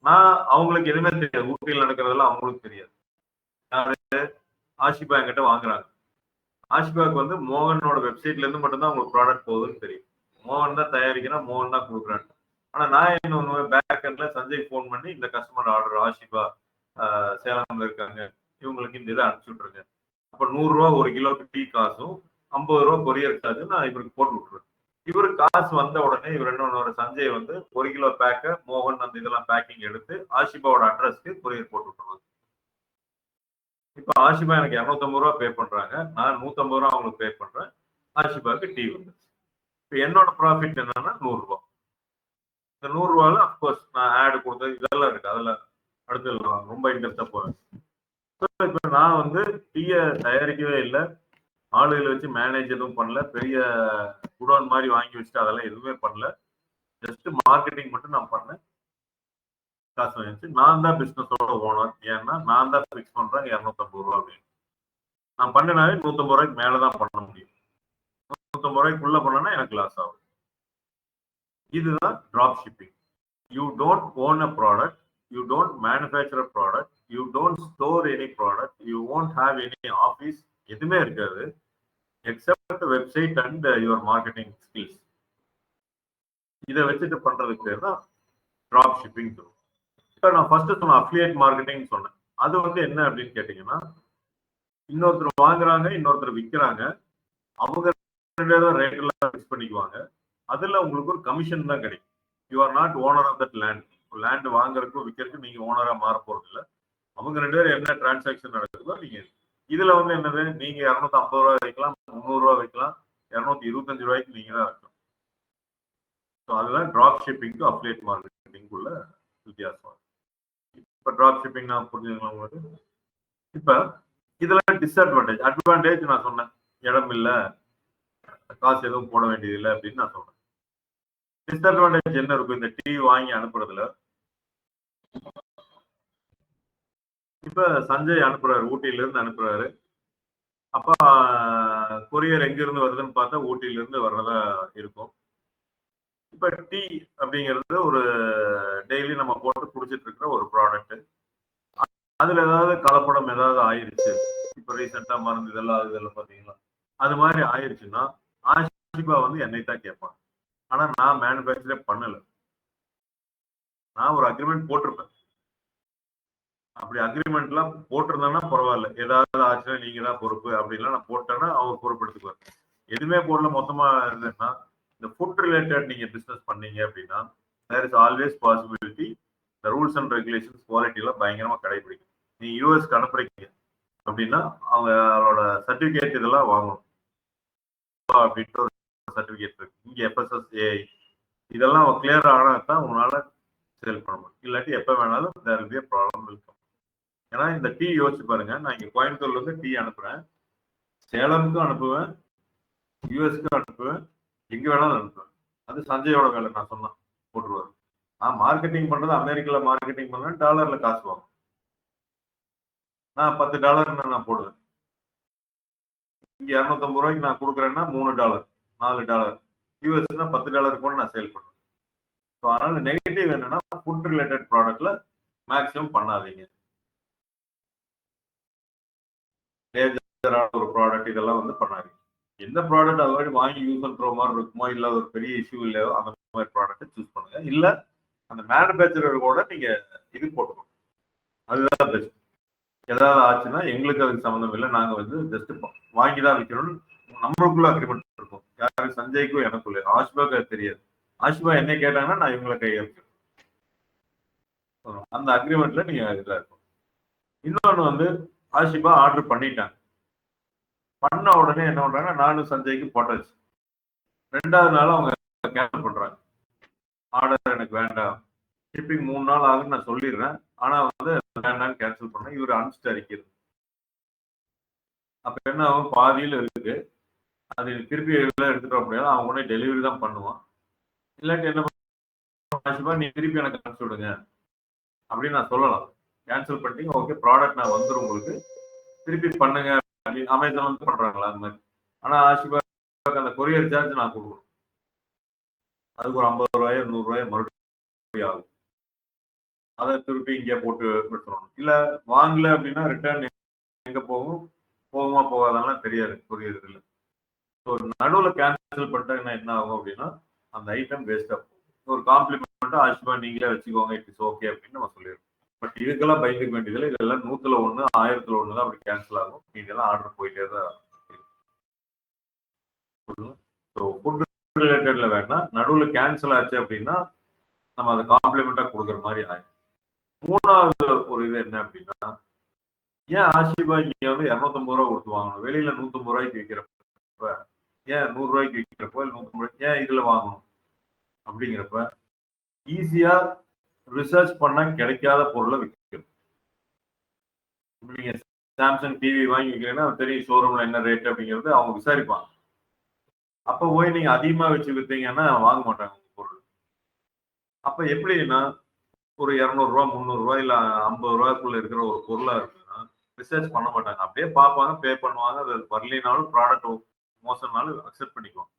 நான் அவங்களுக்கு எதுவுமே தெரியாது. ஊட்டியில் நடக்கிறதெல்லாம் அவங்களுக்கு தெரியாது. ஆஷிபா என்கிட்ட வாங்குறாங்க. ஆஷிபாக்கு வந்து மோகனோட வெப்சைட்ல இருந்து மட்டும்தான் உங்களுக்கு ப்ராடக்ட் போகுதுன்னு தெரியும். மோகன் தான் தயாரிக்கிறேன், மோகன் தான் கொடுக்குறேன். ஆனா நான் என்ன பேக் எண்ட்ல சஞ்சய் போன் பண்ணி இந்த கஸ்டமர் ஆர்டர் ஆஷிபா சேலம்ல இருக்காங்க, இவங்களுக்கு இந்த இதை அனுப்பிச்சு விட்டுருங்க. அப்ப ரூ. 100 1 கிலோக்கு டீ காசும் ரூ. 50 கொரியர் சார்ஜ் நான் இவருக்கு போட்டு விட்டுருவேன். இவரு காசு வந்த உடனே இவர் என்ன சஞ்சய் வந்து 1 கிலோ பேக்க மோகன் அந்த இதெல்லாம் பேக்கிங் எடுத்து ஆஷிபாவோட அட்ரஸ்க்கு கொரியர் போட்டு விட்டுருவாங்க. இப்ப ஆஷிபா எனக்கு 250 பே பண்றாங்க. நான் 150 அவங்களுக்கு பே பண்றேன். ஆஷிபாவுக்கு டீ வந்துச்சு. இப்ப என்னோட ப்ராஃபிட் என்னன்னா ரூ. 100. இந்த ரூ. 100 அப்கோர்ஸ் நான் ஆட் கொடுத்தது இதெல்லாம் இருக்கு. அதுல அடுத்து ரொம்ப இன்ட்ரெஸ்டா போறேன். இப்ப நான் வந்து டீயை தயாரிக்கவே இல்லை. ஆளுகளை வச்சு மேனேஜ் எதுவும் பண்ணல. பெரிய குடோன் மாதிரி வாங்கி வச்சுட்டு அதெல்லாம் எதுவுமே பண்ணல. ஜஸ்ட் மார்க்கெட்டிங் மட்டும் நான் பண்ணேன். காசு வாங்கிச்சு. நான் தான் பிசினஸோட ஓனர். ஏன்னா நான் தான் பிக்ஸ் பண்றேன் ரூ. 250 அப்படின்னு. நான் பண்ணினாலே ரூ. 150 மேலதான் பண்ண முடியும். ரூ. 150 பண்ணனா எனக்கு லாஸ் ஆகும். இதுதான் drop shipping. You don't own a product, you don't manufacture a product, you don't store any product, you won't have any office, எதுவுமே இருக்காது except website and your marketing skills. இதை வச்சுட்டு பண்றதுக்கு பேர் தான் டிராப் ஷிப்பிங். இப்போ நான் ஃபர்ஸ்ட் சொன்ன அஃபிலியேட் மார்க்கெட்டிங் சொன்னேன். அது வந்து என்ன அப்படின்னு கேட்டீங்கன்னா, இன்னொருத்தர் வாங்குறாங்க, இன்னொருத்தர் விற்கிறாங்க, அவங்க ரேட்லாம் ஃபிக்ஸ் பண்ணிக்குவாங்க. அதுல உங்களுக்கு ஒரு கமிஷன் தான் கிடைக்கும். You are not owner of that land. Land வாங்குறதுக்கும் விற்கிறதுக்கும் நீங்க ஓனரா மாற போறது இல்லை. அவங்க 2 பேரும் என்ன டிரான்சாக்ஷன் நடக்குதோ நீங்க இதுல வந்து என்னது, நீங்க 250 ரூபாய் வைக்கலாம், 300 ரூபாய் வைக்கலாம், 225 ரூபாய்க்கு நீங்க தான் வைக்கணும். ஸோ அதுதான் drop shipping to affiliate marketing உள்ள வித்தியாசம். இப்ப டிராப் ஷிப்பிங் நான் புரிஞ்சுக்கலாம் உங்களுக்கு. இப்ப இதுல டிஸ்அட்வான்டேஜ், அட்வான்டேஜ் நான் சொன்னேன், இடம் இல்ல, காசு எதுவும் போட வேண்டியது இல்லை அப்படின்னு நான் சொல்றேன். டிஸ்அட்வான்டேஜ் என்ன இருக்கும் இந்த டீ வாங்கி அனுப்புறதுல? இப்ப சஞ்சய் அனுப்புறாரு, ஊட்டியில இருந்து அனுப்புறாரு. அப்ப கொரியர் எங்க இருந்து வருதுன்னு பார்த்தா ஊட்டியில இருந்து வர்றதா இருக்கும். இப்ப டீ அப்படிங்கிறது ஒரு டெய்லி நம்ம போட்டு குடிச்சிட்டு இருக்கிற ஒரு ப்ராடக்ட். அதுல ஏதாவது கலப்படம் ஏதாவது ஆயிருச்சு, இப்ப ரீசெண்டா மருந்து இதெல்லாம் பாத்தீங்களா, அது மாதிரி ஆயிருச்சுன்னா ஆஷிபா வந்து என்னை தான் கேட்பாங்க. ஆனா நான் மேனுஃபேக்சரே பண்ணல, நான் ஒரு அக்ரிமெண்ட் போட்டிருப்பேன். அப்படி அக்ரிமெண்ட்லாம் போட்டிருந்தேன்னா பரவாயில்ல, ஏதாவது ஆச்சுன்னா நீங்க தான் பொறுப்பு அப்படின்லாம் நான் போட்டேன்னா அவர் பொறுப்பெடுத்துக்குவார். எதுவுமே போடல மொத்தமா இருந்ததுன்னா, இந்த ஃபுட் ரிலேட்டட் நீங்க பிசினஸ் பண்ணீங்க அப்படின்னா தேர் இஸ் ஆல்வேஸ் பாசிபிலிட்டி இந்த ரூல்ஸ் அண்ட் ரெகுலேஷன்ஸ் குவாலிட்டிலாம் பயங்கரமா கடைபிடிக்கும். நீ யூஎஸ்க்கு அனுப்புறீங்க அப்படின்னா அவங்களோட சர்டிபிகேட் இதெல்லாம் வாங்கணும் அப்படின்ட்டு ஒரு சர்டிபிகேட் இருக்கு. இங்க FSSAI இதெல்லாம் கிளியர் ஆனா தான் உங்களால சேல் பண்ண முடியும். இல்லாட்டி எப்ப வேணாலும் there will be a problem இருக்கும். ஏன்னா இந்த டீ யோசிச்சு பாருங்க, நான் இங்க கோயம்புத்தூர்ல இருந்து டீ அனுப்புறேன், சேலமுக்கும் அனுப்புவேன், யூஎஸ்க்கும் அனுப்புவேன், எங்க வேணாலும் அனுப்புவேன். அது சஞ்சயோட வேலை. நான் சொன்னேன் போட்டுருவாரு. நான் மார்க்கெட்டிங் பண்றது அமெரிக்கால மார்க்கெட்டிங் பண்றேன், டாலர்ல காசு வாங்க. நான் $10 நான் போடுவேன். இங்க 250 ரூபாய்க்கு நான் கொடுக்குறேன்னா $3, $4. யூஎஸ்னா $10 கூட நான் சேல் பண்ணுவேன். ஸோ அதனால நெகட்டிவ் என்னன்னா, ஃபுட் ரிலேட்டட் ப்ராடக்ட்ல மேக்ஸிமம் பண்ணாதீங்க. ஒரு ப்ராடக்ட் இதெல்லாம் வந்து பண்ணாதீங்க. எந்த ப்ராடக்ட் அது மாதிரி வாங்கி யூஸ் பண்ற மாதிரி இருக்குமோ, இல்ல ஒரு பெரிய இஷ்யூ இல்லையோ அந்த மாதிரி ப்ராடக்ட் சூஸ் பண்ணுங்க. இல்ல அந்த மேனுஃபேக்சரர் கூட நீங்க இது போட்டுக்கணும், அதுதான் பெஸ்ட். ஏதாவது ஆச்சுன்னா எங்களுக்கு அதுக்கு சம்மந்தம் இல்லை, நாங்க வந்து ஜஸ்ட் வாங்கி தான் விற்கணும்னு நம்மளுக்குள்ள அக்ரிமெண்ட் இருக்கும். யாரும் சஞ்சய்க்கும் எனக்குள்ள, ஆஷிபாக்கு அது தெரியாது. ஆஷிபா என்ன கேட்டாங்கன்னா நான் இவங்களை கையெழுத்து அந்த அக்ரிமெண்ட்ல நீங்க இதா இருக்கும். இன்னொன்னு வந்து ஆஷிபா ஆர்டர் பண்ணிட்டாங்க, பண்ண உடனே என்ன பண்றாங்க, நானும் சஞ்சய்க்கு போட்டாச்சு. 2வது நாள் அவங்க கேன்சல் பண்றாங்க, ஆர்டர் எனக்கு வேண்டாம், ஷிப்பிங் 3 நாள் ஆகுன்னு நான் சொல்லிடுறேன், ஆனா வந்து வேண்டாம்னு கேன்சல் பண்ணேன். இவர் அனுப்பிச்சிட்டு அறிக்கிறது. அப்ப என்ன ஆகும், பாதியில இருக்கு, அது திருப்பி எடுத்துட்டு வர முடியாது, அவன் உடனே டெலிவரி தான் பண்ணுவான். இல்லாட்டி என்ன ஆஷிபா நீ திருப்பி எனக்கு அனுப்பிச்சு விடுங்க அப்படின்னு நான் சொல்லலாம். கேன்சல் பண்ணிட்டீங்க, ஓகே ப்ராடக்ட் நான் வந்துடும் உங்களுக்கு, திருப்பி பண்ணுங்க அப்படின்னு அமேசான் வந்து பண்றாங்களா அந்த மாதிரி. ஆனா ஆஷிபா அந்த கொரியர் சார்ஜ் நான் கொடுக்கணும், அதுக்கு ஒரு 50 ரூபாயோ 100 ரூபாயோ மறுபடியும் ஆகும். அதை திருப்பி இங்கே போட்டு விட்டுறணும். இல்ல வாங்கல அப்படின்னா ரிட்டர்ன் எங்க போகுமா போகாதெல்லாம் தெரியாது கொரியர் இதுல. ஸோ நடுவில் கேன்சல் பண்ணிட்டாங்கன்னா என்ன ஆகும் அப்படின்னா அந்த ஐட்டம் வேஸ்டா போகும். ஒரு காம்ப்ளிமெண்ட் ஆஷிபா நீங்களே வச்சுக்கோங்க, இட் இஸ் ஓகே அப்படின்னு நம்ம சொல்லிடுறோம். பட் இதுக்கெல்லாம் பயந்துக்க வேண்டியதில்லை, இதெல்லாம் 100ல் 1 1000ல் 1 தான் அப்படி கேன்சல் ஆகும். இதெல்லாம் ஆர்டர் போயிட்டே தான். ஸோ ஃபுட் ரிலேட்டட்ல வேணா நடுவில் கேன்சல் ஆச்சு அப்படின்னா நம்ம அதை காம்ப்ளிமெண்டா கொடுக்குற மாதிரி ஆகும். 3வது ஒரு இது என்ன அப்படின்னா, ஏன் ஆஷிபா இங்க வந்து 250 ரூபா கொடுத்து வாங்கணும், வெளியில 150 ரூபாய்க்கு விற்கிறப்ப ஏன் 100 ரூபாய்க்கு விற்கிறப்போ 150 ரூபாய்க்கு ஏன் இதுல வாங்கணும் அப்படிங்கிறப்ப ஈஸியா ரிசர்ச் பண்ணா கிடைக்காத பொருளை விற்கணும். நீங்க சாம்சங் டிவி வாங்கி விற்கிறீங்கன்னா தெரியும் ஷோரூம்ல என்ன ரேட் அப்படிங்கிறது அவங்க விசாரிப்பாங்க. அப்ப போய் நீங்க அதிகமா வச்சு விற்றீங்கன்னா வாங்க மாட்டாங்க பொருள். அப்ப எப்படின்னா ஒரு 200 ரூபா 300 ரூபாய் இல்ல 50 ரூபாய்க்குள்ள இருக்கிற ஒரு பொருளா இருக்குன்னா ரிசர்ச் பண்ண மாட்டாங்க, அப்படியே பார்ப்பாங்க, பே பண்ணுவாங்க. அது வரலினாலும் ப்ராடக்ட் மோசம்னாலும் அக்செப்ட் பண்ணிக்குவாங்க.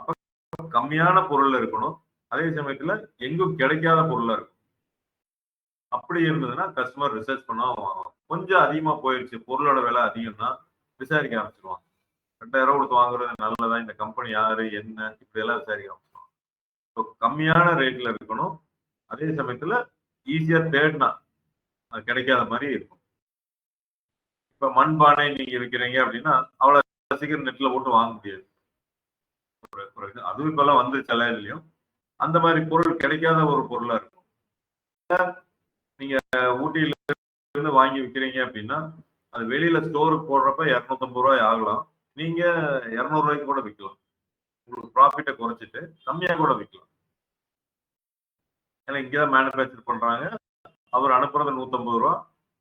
அப்ப கம்மியான பொருள் இருக்கணும், அதே சமயத்துல எங்கும் கிடைக்காத பொருளா இருக்கும். அப்படி இருந்ததுன்னா கஸ்டமர் ரிசர்ச் பண்ணா கொஞ்சம் அதிகமா போயிடுச்சு, பொருளோட விலை அதிகம்னா விசாரிக்க ஆரம்பிச்சிருவாங்க. 2000 ரூபா கொடுத்து வாங்குறது நல்லதா, இந்த கம்பெனி யாரு என்ன இப்படி எல்லாம் விசாரிக்க ஆரம்பிச்சிருவாங்க. கம்மியான ரேட்ல இருக்கணும், அதே சமயத்துல ஈஸியா தேடினா அது கிடைக்காத மாதிரி இருக்கும். இப்ப மண்பானை நீங்க விற்கிறீங்க அப்படின்னா அவ்வளவு சீக்கிரம் நெட்ல போட்டு வாங்க முடியாது. அதுவும் இப்ப எல்லாம் வந்து சில இதுலயும் அந்த மாதிரி பொருள் கிடைக்காத ஒரு பொருளா இருக்கும். நீங்க ஊட்டியில இருந்து வாங்கி விற்கிறீங்க அப்படின்னா அது வெளியில ஸ்டோருக்கு போடுறப்ப 250 ரூபாய் ஆகலாம். நீங்க 200 ரூபாய்க்கு கூட விற்கலாம். உங்களுக்கு ப்ராஃபிட்டை குறைச்சிட்டு கம்மியா கூட விற்கலாம். ஏன்னா இங்கதான் மேனுஃபேக்சர் பண்றாங்க. அவர் அனுப்புறது 150 ரூபா,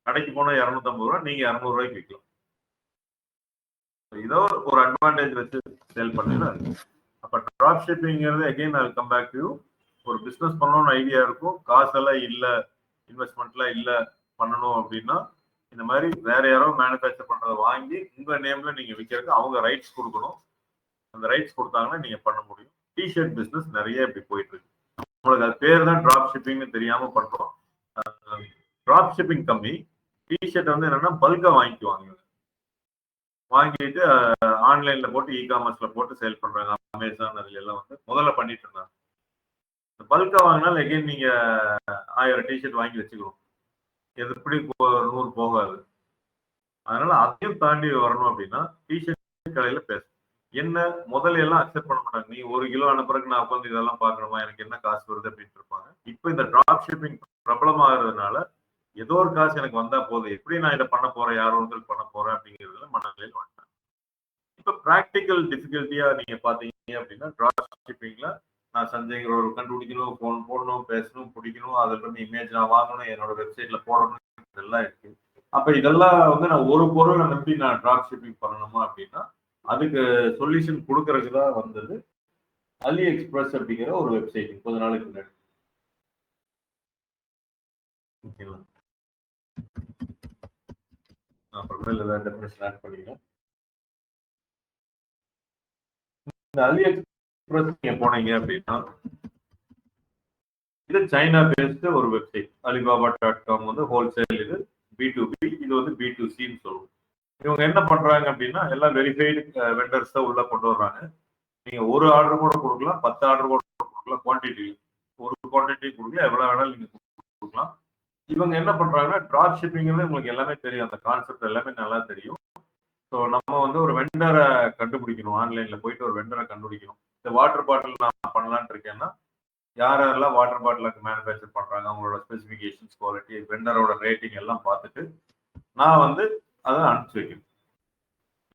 கடைக்கு போனா 250 ரூபா, நீங்க 200 ரூபாய்க்கு விற்கலாம். இதோ ஒரு அட்வான்டேஜ் வச்சு சேல் பண்ணுங்க. அப்ப டிராப் ஷிப்பிங்கிறது again I come back to ஒரு பிசினஸ் பண்ணணும்னு ஐடியா இருக்கும், காசெல்லாம் இல்ல, இன்வெஸ்ட்மெண்ட்லாம் இல்ல பண்ணணும் அப்படின்னா இந்த மாதிரி வேற யாரோ மேனுஃபேக்சர் பண்றதை வாங்கி உங்க நேம்ல நீங்க விற்கிறதுக்கு அவங்க ரைட்ஸ் கொடுக்கணும். அந்த ரைட்ஸ் கொடுத்தாங்கன்னா நீங்க பண்ண முடியும். டிஷர்ட் பிசினஸ் நிறைய இப்படி போயிட்டு இருக்கு. உங்களுக்கு அது பேர் தான் டிராப் ஷிப்பிங்னு தெரியாம பண்றோம். டிராப் ஷிப்பிங் கம்மி. டிஷர்ட் வந்து என்னன்னா பல்கா வாங்கிக்குவாங்க, வாங்கிட்டு ஆன்லைன்ல போட்டு இ-காமர்ஸ்ல போட்டு சேல் பண்றாங்க. அமேசான் அதுல எல்லாம் வந்து முதல்ல பண்ணிட்டு இருந்தாங்க. பல்கா வாங்கினாலும் எகைன் நீங்க 1000 டிஷர்ட் வாங்கி வச்சுக்கணும், எப்படி 100 போகாது. அதனால அதையும் தாண்டி வரணும் அப்படின்னா டிஷர்ட் கடையில பேசணும். என்ன முதல்ல எல்லாம் அக்செப்ட் பண்ண மாட்டாங்க. நீ 1 கிலோ அனுப்புறதுக்கு நான் உட்காந்து இதெல்லாம் பார்க்கணுமா, எனக்கு என்ன காசு வருது அப்படின்னு இருப்பாங்க. இப்போ இந்த டிராப் ஷிப்பிங் பிரபலமாகிறதுனால ஏதோ ஒரு காசு எனக்கு வந்தா போதும், எப்படி நான் இதை பண்ண போறேன், யாரோ ஒருத்தர் பண்ண போறேன் அப்படிங்கிறதுல மனநிலையில் வந்துட்டாங்க. இப்ப பிராக்டிக்கல் டிஃபிகல்ட்டியா நீங்க பாத்தீங்க அப்படின்னா டிராப் ஷிப்பிங்ல நான் சஞ்சய்ங்கிற ஒரு கண்டுபிடிக்கணும், போன் போடணும், பேசணும், பிடிக்கணும், அதுல இருந்து இமேஜ் நான் வாங்கணும், என்னோட வெப்சைட்ல போடணும், இதெல்லாம் இருக்கு. அப்ப இதெல்லாம் வந்து நான் ஒரு பொருளை நம்பி நான் டிராப் ஷிப்பிங் பண்ணணுமா அப்படின்னா அதுக்கு சொல்யூஷன் கொடுக்கறதுக்கு தான் வந்தது அலி எக்ஸ்பிரஸ் அப்படிங்கிற ஒரு வெப்சைட். 30 நாளைக்கு முன்னாடி. ஓகேவா? அப்புறமேல ஏதாவது டெஃபினேஷன் ஆட் பண்ணிக்கிறேன். இந்த அலி எக்ஸ்பிரஸ் நீங்க போனீங்க அப்படின்னா இது சைனா பேஸ்ட் ஒரு வெப்சைட். alibaba.com வந்து ஹோல்சேல், இது B2B, இது வந்து B2Cன்னு சொல்லுவோம். இவங்க என்ன பண்றாங்க அப்படின்னா எல்லாம் வெரிஃபைடு வெண்டர்ஸ் தான் உள்ள கொண்டு வர்றாங்க. நீங்க ஒரு ஆர்டர் கூட கொடுக்கலாம், 10 ஆர்டர் கூட கொடுக்கலாம். குவான்டிட்டி ஒரு குவான்டிட்டி கொடுக்கலாம், எவ்வளவு வேணாலும் நீங்க கொடுக்கலாம். இவங்க என்ன பண்றாங்கன்னா டிராப் ஷிப்பிங்கிறது உங்களுக்கு எல்லாமே தெரியும், அந்த கான்செப்ட் எல்லாமே நல்லா தெரியும். ஸோ நம்ம வந்து ஒரு வெண்டரை கண்டுபிடிக்கணும், ஆன்லைன்ல போயிட்டு ஒரு வெண்டரை கண்டுபிடிக்கணும். இந்த வாட்டர் பாட்டில் நான் பண்ணலான்னு இருக்கேன்னா யாரெல்லாம் வாட்டர் பாட்டிலுக்கு மேனுஃபேக்சர் பண்றாங்க, அவங்களோட ஸ்பெசிஃபிகேஷன்ஸ், குவாலிட்டி, வெண்டரோட ரேட்டிங் எல்லாம் பார்த்துட்டு நான் வந்து அதை அனுப்பிச்சு வைக்கணும்.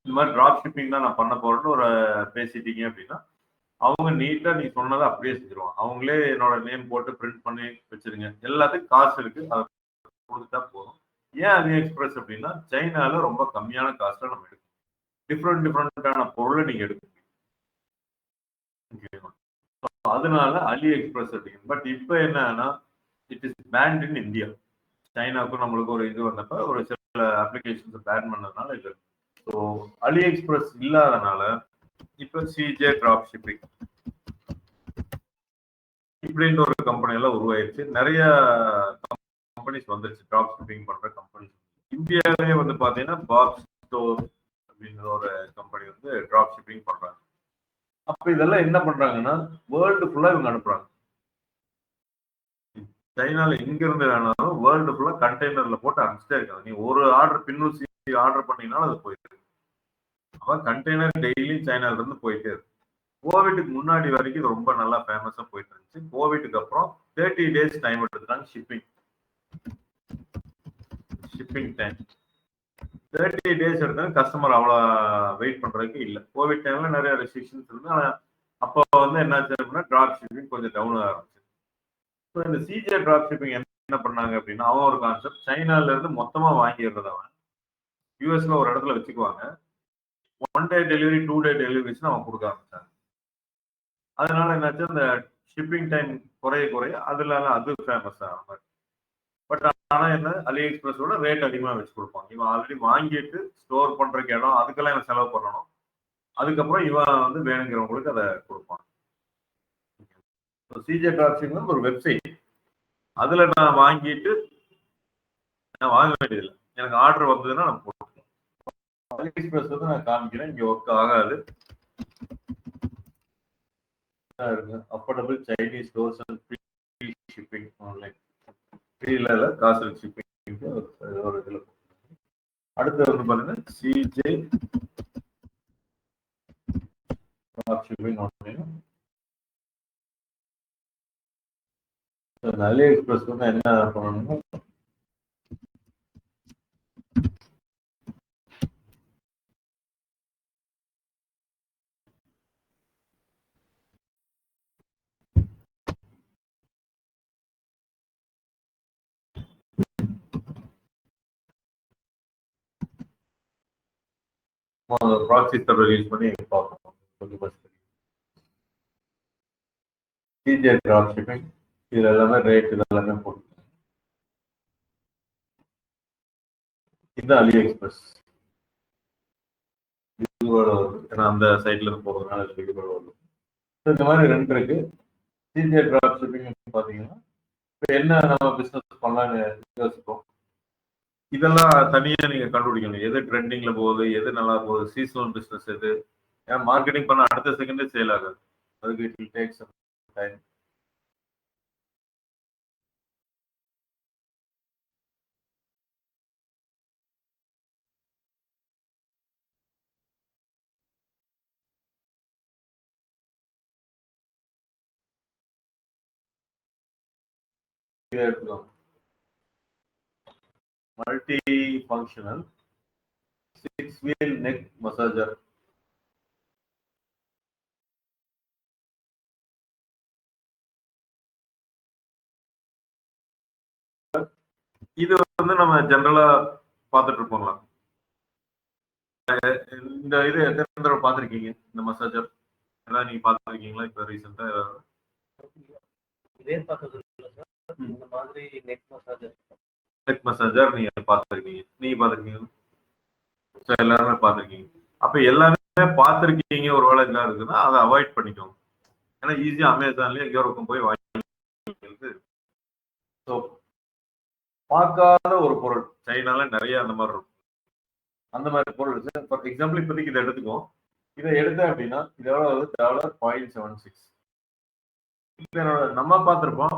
இந்த மாதிரி டிராப் ஷிப்பிங் தான் நான் பண்ண போறேன்னு ஒரு பேசிட்டீங்க அப்படின்னா அவங்க நீட்டா நீ சொன்னதை அப்படியே செஞ்சிருவாங்க. அவங்களே என்னோட நேம் போட்டு பிரிண்ட் பண்ணி வச்சிருங்க, எல்லாத்துக்கும் காசு இருக்கு, அதை கொடுத்துட்டா போதும். ஏன் அலி எக்ஸ்பிரஸ் அப்படின்னா சைனால ரொம்ப கம்மியான காசுல நம்ம எடுக்கணும், டிஃப்ரெண்டான பொருளை நீங்க எடுக்கணும். அதனால அலி எக்ஸ்பிரஸ் அப்படிங்கிறது. பட் இப்போ என்னன்னா it is banned in India. சைனாவுக்கும் நம்மளுக்கு ஒரு இது வந்தப்ப ஒரு சில அப்ளிகேஷன்ஸ் பேன் பண்ணதுனால இது. ஸோ அலி எக்ஸ்பிரஸ் இல்லாதனால இப்போ சிஜே டிராப் ஷிப்பிங் இப்படின்ற ஒரு கம்பெனி எல்லாம் உருவாயிருச்சு. நிறைய கம்பெனிஸ் வந்துருச்சு டிராப் ஷிப்பிங் பண்ற கம்பெனிஸ். இந்தியாவிலே வந்து பாத்தீங்கன்னா பாக்ஸ் ஸ்டோர் அப்படிங்கிற ஒரு கம்பெனி வந்து டிராப் ஷிப்பிங் பண்றாங்க. அப்ப இதெல்லாம் என்ன பண்றாங்கன்னா வேர்ல்டு ஃபுல்லா இவங்க அனுப்புறாங்க. சைனால எங்க இருந்து வேணாலும் வேர்ல்டு ஃபுல்லா கண்டெய்னர்ல போட்டு அனுப்பிச்சிட்டே இருக்காங்க. நீ ஒரு ஆர்டர் பின்னூசி ஆர்டர் பண்ணீங்கனாலும் அது போயிட்டு இருக்கு. அவன் கண்டெய்னர் டெய்லி சைனால இருந்து போயிட்டே இருக்கு. கோவிட்டுக்கு முன்னாடி வரைக்கும் இது ரொம்ப நல்லா ஃபேமஸா போயிட்டு இருந்துச்சு. கோவிட்டுக்கு அப்புறம் 30 days டைம் எடுத்துட்டாங்க ஷிப்பிங் டைம். 30 days எடுத்தாலும் கஸ்டமர் அவ்வளோ வெயிட் பண்றதுக்கு இல்லை. கோவிட் டைம்ல நிறைய ரெஸ்ட்ரிக்ஷன்ஸ் இருந்து அப்போ வந்து என்னாச்சு அப்படின்னா டிராப் ஷிப்பிங் கொஞ்சம் டவுன் ஆரம்பிச்சு. ஸோ இந்த சிஜே டிராப் ஷிப்பிங் என்ன பண்ணாங்க அப்படின்னா அவன் ஒரு கான்செப்ட், சைனால இருந்து மொத்தமா வாங்கிடுறது. அவன் யூஎஸ்ல ஒரு இடத்துல வச்சுக்குவாங்க, 1 day டெலிவரி 2 day டெலிவரிஸ் அவன் கொடுக்க ஆரம்பிச்சாங்க. அதனால என்னாச்சு அந்த ஷிப்பிங் டைம் குறைய அதுல அது ஃபேமஸ் ஆகும். பட் ஆனா என்ன அலி எக்ஸ்பிரஸோட ரேட் அதிகமா வச்சு கொடுப்பாங்க. இவன் ஆல்ரெடி வாங்கிட்டு ஸ்டோர் பண்றதுக்கு இடம் அதுக்கெல்லாம் இவன் செலவு பண்ணணும். அதுக்கப்புறம் இவன் வந்து வேணுங்கிறவங்களுக்கு அதை கொடுப்பான். சிஜே டிராப்ஷிங் ஒரு வெப்சைட், அதுல நான் வாங்கிட்டு நான் வாங்க வேண்டியதில்லை, எனக்கு ஆர்டர் வந்ததுன்னா நான் போட்டுக்கேன். அலி எக்ஸ்பிரஸ் வந்து நான் காமிக்கிறேன், இங்க ஒர்க் ஆகாது. Affordable Chinese stores and free shipping online. ஃப்ரீல காசு ஷிப்பிங் ஒரு இதில். அடுத்து வந்து பாருங்க CJ shipping online. AliExpress வந்து என்ன பண்ணணும்னா ப்ராக்ஸி சர்வர் யூஸ் பண்ணி பார்க்கணும். கொஞ்சம் சிஜே டிராப் ஷிப்பிங் இதுல எல்லாமே ரேட் இதெல்லாமே போட்டு. இது அலி எக்ஸ்பிரஸ் ஏன்னா அந்த சைட்ல இருந்து போகிறதுனால வருது. இந்த மாதிரி 2 இருக்கு. சிஜே டிராப் ஷிப்பிங் பார்த்தீங்கன்னா இப்போ என்ன நம்ம பிஸ்னஸ் பண்ணலாம்னு யோசிப்போம். இதெல்லாம் தனியாக நீங்கள் கண்டுபிடிக்கணும். எது ட்ரெண்டிங்ல போகுது, எது நல்லா போகுது, சீசனல் பிஸ்னஸ் எது. ஏன்னா மார்க்கெட்டிங் பண்ண அடுத்த செகண்டே சேல் ஆகாது. அதுக்கு it will take some time. Multi functional 6 wheel neck massager. இது வந்து நம்ம ஜெனரலா பார்த்துட்டு இருப்போங்களா? இந்த இது எத்தனை தடவை பார்த்துருக்கீங்க இந்த மசாஜர்? ஏதாவது நீங்க பார்த்துருக்கீங்களா இப்போ ரீசெண்டா? இதே பார்த்தது இல்லை சார். இந்த மாதிரி நெக் மசாஜர் நீங்க பார்த்துருக்கீங்க. நீங்க பார்த்துருக்கீங்க, எல்லாருமே பார்த்துருக்கீங்க. அப்ப எல்லாருமே பார்த்துருக்கீங்க. ஒரு வேலை என்ன இருக்குன்னா அதை அவாய்ட் பண்ணிக்கோங்க. ஏன்னா ஈஸியா அமேசான்லயே எங்கேயோ இருக்கும் போய் வாங்கி. ஸோ பார்க்காத ஒரு பொருள் சைனால நிறைய அந்த மாதிரி இருக்கும். அந்த மாதிரி பொருள் ஃபார் எக்ஸாம்பிள் இப்போதைக்கு இதை எடுத்துக்கோம். இதை எடுத்தேன் அப்படின்னா இதோட வந்து $0.76. நம்ம பார்த்துருப்போம்,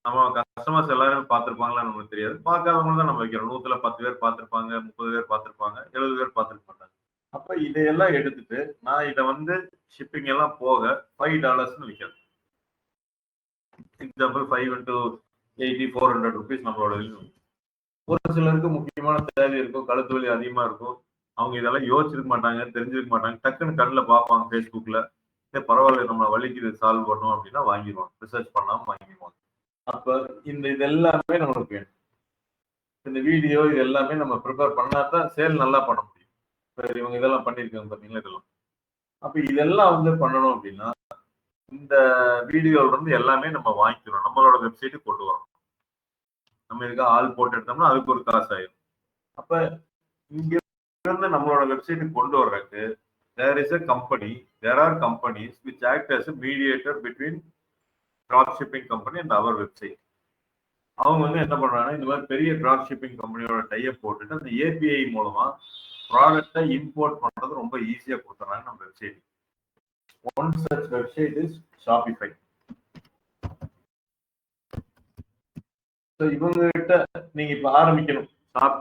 நம்ம கஸ்டமர்ஸ் எல்லாருமே பார்த்துருப்பாங்களா நமக்கு தெரியாது. பார்க்காதவங்க தான் நம்ம வைக்கிறோம். 100ல 10 பேர் பார்த்துருப்பாங்க, 30 பேர் பார்த்துருப்பாங்க, 70 பேர் பார்த்துருக்க மாட்டாங்க. அப்ப இதையெல்லாம் எடுத்துட்டு நான் இதை வந்து ஷிப்பிங் எல்லாம் போக $5 விற்கிறேன். எக்ஸாம்பிள் 5 into 80 400 rupees நம்மளோட. ஒரு சிலருக்கு முக்கியமான தேவை இருக்கும், கழுத்து வலி அதிகமா இருக்கும். அவங்க இதெல்லாம் யோசிச்சிருக்க மாட்டாங்க, தெரிஞ்சிருக்க மாட்டாங்க. டக்குன்னு கண்ணில் பார்ப்பாங்க ஃபேஸ்புக்ல, பரவாயில்ல நம்ம வலிக்கு இது சால்வ் பண்ணோம் அப்படின்னா வாங்கிடுவாங்க. ரிசர்ச் பண்ணாம வாங்கிடுவாங்க. அப்ப இது எல்லாமே நம்மளுக்கு வேணும். இந்த வீடியோ இது எல்லாமே நம்ம ப்ரிப்பேர் பண்ணாதான் சேல் நல்லா பண்ண முடியும். இவங்க இதெல்லாம் பண்ணியிருக்காங்க பார்த்தீங்களா இதெல்லாம். அப்ப இதெல்லாம் வந்து பண்ணணும் அப்படின்னா இந்த வீடியோல இருந்து எல்லாமே நம்ம வாங்கிக்கிறோம். நம்மளோட வெப்சைட்டுக்கு கொண்டு வரணும். நம்ம இதுக்கு ஆள் போட்டு எடுத்தோம்னா அதுக்கு ஒரு காசு ஆயிடும். அப்ப இங்க இருந்து நம்மளோட வெப்சைட்டுக்கு கொண்டு வர்றதுக்கு there are companies which act as a mediator between drop shipping company and our website. அவங்க வந்து என்ன பண்றாங்கன்னா இந்த மாதிரி பெரிய டிராப் ஷிப்பிங் கம்பெனியோட டைப் போட்டுட்டு அந்த ஏபிஐ மூலமா ப்ராடக்டை இம்போர்ட் பண்றது ரொம்ப ஈஸியா கொடுத்துறாங்க நம்ம website. One such website is Shopify. So இவங்க கிட்ட நீங்க இப்ப ஆரம்பிக்கணும்.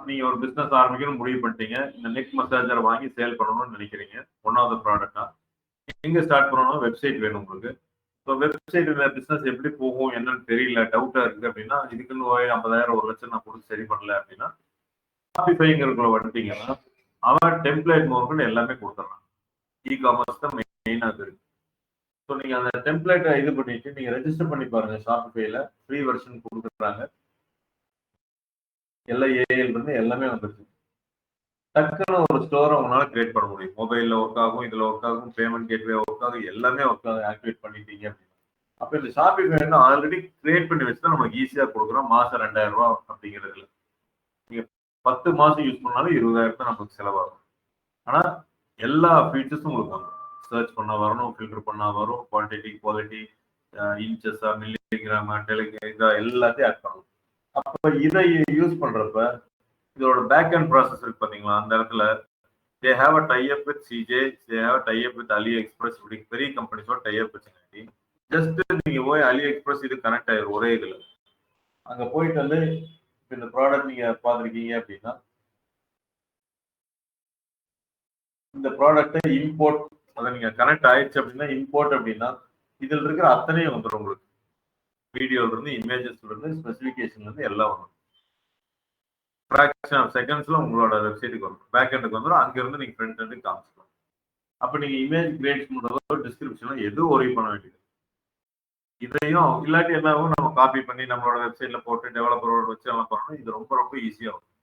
நீங்க ஒரு பிசினஸ் ஆரம்பிக்கணும் முடிவு பண்ணிட்டீங்க. இந்த நெக் மசாஜரை வாங்கி சேல் பண்ணணும்னு நினைக்கிறீங்க. ஒன்னாவது ப்ராடக்டா எங்க ஸ்டார்ட் பண்ணணும்? வெப்சைட் வேணும் உங்களுக்கு. ஸோ வெப்சைட் பிசினஸ் எப்படி போகும் என்னன்னு தெரியல, டவுட்டா இருக்கு அப்படின்னா இதுக்குன்னு 50,000 1 லட்சம் நான் கொடுத்து சரி பண்ணல அப்படின்னா ஷாபிஃபைங்கிறதுக்குள்ள வந்துட்டீங்கன்னா அவன் டெம்ப்ளேட் மோர்க்கு எல்லாமே கொடுத்துட்றான். இ காமர்ஸ் தான் மெயினாக இருக்கு. ஸோ நீங்க அந்த டெம்ப்ளேட்டை இது பண்ணிட்டு நீங்க ரெஜிஸ்டர் பண்ணி பாருங்க. ஷாபிஃபைல ஃப்ரீ வெர்ஷன் கொடுக்குறாங்க. எல்லாம் ஏஐல இருந்து எல்லாமே வந்துருக்கு. டக்குன்னு ஒரு ஸ்டோரை உங்களால கிரியேட் பண்ண முடியும். மொபைல்ல ஒர்க் ஆகும், இதுல ஒர்க் ஆகும், பேமெண்ட் கேட்வே ஒர்க் ஆகும், எல்லாமே ஒர்க் ஆகும். ஆக்டிவேட் பண்ணிட்டீங்க அப்படின்னா அப்ப இந்த ஷாப்பிங் ஆல்ரெடி கிரியேட் பண்ணி வச்சுதான் நமக்கு ஈஸியா கொடுக்குறோம். மாசம் 2,000 ரூபாய் அப்படிங்கிறதுல நீங்க 10 மாசம் யூஸ் பண்ணாலும் 20,000 தான் நமக்கு செலவாகும். ஆனா எல்லா ஃபீச்சர்ஸும் உங்களுக்கு வரும். சர்ச் பண்ணா வரணும், ஃபில்டர் பண்ணா வரும், குவான்டிட்டி குவாலிட்டி, இன்ச்சஸா, மில்லிகிராமா, டெலிகிராம் எல்லாத்தையும் ஆட் பண்ணணும். அப்ப இதை யூஸ் பண்றப்ப இதோட பேக் அண்ட் ப்ராசஸ் இருக்கு பாத்தீங்களா, அந்த இடத்துல they have a tie-up with CJ, they have a tie-up with AliExpress, இப்படி பெரிய கம்பெனிஸோட tie-up வச்சுக்காட்டி ஜஸ்ட் நீங்க போய் AliExpress இது கனெக்ட் ஆயிரும் ஒரே இதுல. அங்க போயிட்டு வந்து இந்த ப்ராடக்ட் நீங்க பாத்திருக்கீங்க அப்படின்னா இந்த ப்ராடக்ட்டை இம்போர்ட், அதை நீங்க கனெக்ட் ஆயிடுச்சு அப்படின்னா இம்போர்ட் அப்படின்னா இதுல இருக்கிற அத்தனையும் வந்துடும் உங்களுக்கு. வீடியோல இருந்து, இமேஜஸ்ல இருந்து, ஸ்பெசிபிகேஷன்ல இருந்து எல்லாம் வரும். ஃபிராக்ஷன் ஆஃப் செகண்ட்ஸ்ல உங்களோட வெப்சைட்டுக்கு வரும், பேக் எண்டுக்கு வந்துடும். அங்க இருந்து நீங்க ஃப்ரண்ட் எண்டுக்கு காமிச்சிக்கலாம். அப்ப நீங்க இமேஜ் கிரியேட் பண்றதோ டிஸ்கிரிப்ஷனோ எதுவும் ஒரே பண்ண வேண்டியது. இதையும் இல்லாட்டி என்ன ஆகும், நம்ம காப்பி பண்ணி நம்மளோட வெப்சைட்ல போட்டு டெவலப்பரோட வச்சு எல்லாம் பண்ணணும். இது ரொம்ப ரொம்ப ஈஸியா இருக்கும்.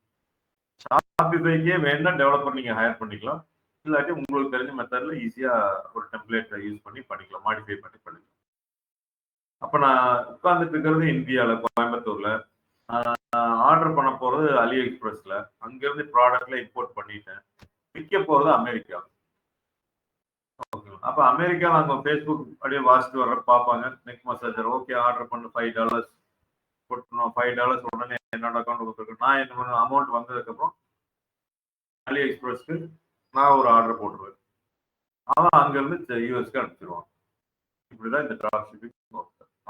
ஷாப்பிஃபைக்கே வேணா டெவலப்பர் நீங்க ஹையர் பண்ணிக்கலாம். இல்லாட்டி உங்களுக்கு தெரிஞ்ச மெத்தட்ல ஈஸியா ஒரு டெம்ப்ளேட்டை யூஸ் பண்ணி பண்ணிக்கலாம், மாடிஃபை பண்ணி பண்ணிக்கலாம். அப்ப நான் உட்கார்ந்துட்டு இருக்கிறது இந்தியால, கோயம்புத்தூர்ல. ஆர்டர் பண்ண போறது AliExpressல, அங்கிருந்து ப்ராடக்ட்ல இம்போர்ட் பண்ணிட்டேன். விற்க போறது அமெரிக்கா. அப்ப அமெரிக்கால அங்க ஃபேஸ்புக் அப்படியே வாசிட்டு வர பார்ப்பாங்க. நெக்ஸ்ட் மெசேஜர் ஓகே ஆர்டர் பண்ணு $5 போட்டணும். $5 உடனே என்னோட அக்கௌண்ட் கொடுத்துருக்கு. நான் என்ன அமௌண்ட் வந்ததுக்கு அப்புறம் AliExpressக்கு நான் ஒரு ஆர்டர் போட்டுருவேன். அவன் அங்க இருந்து யூஎஸ்க்கு அனுப்பிச்சிருவான். இப்படிதான் இந்த டிராப் ஷிப்பிங்.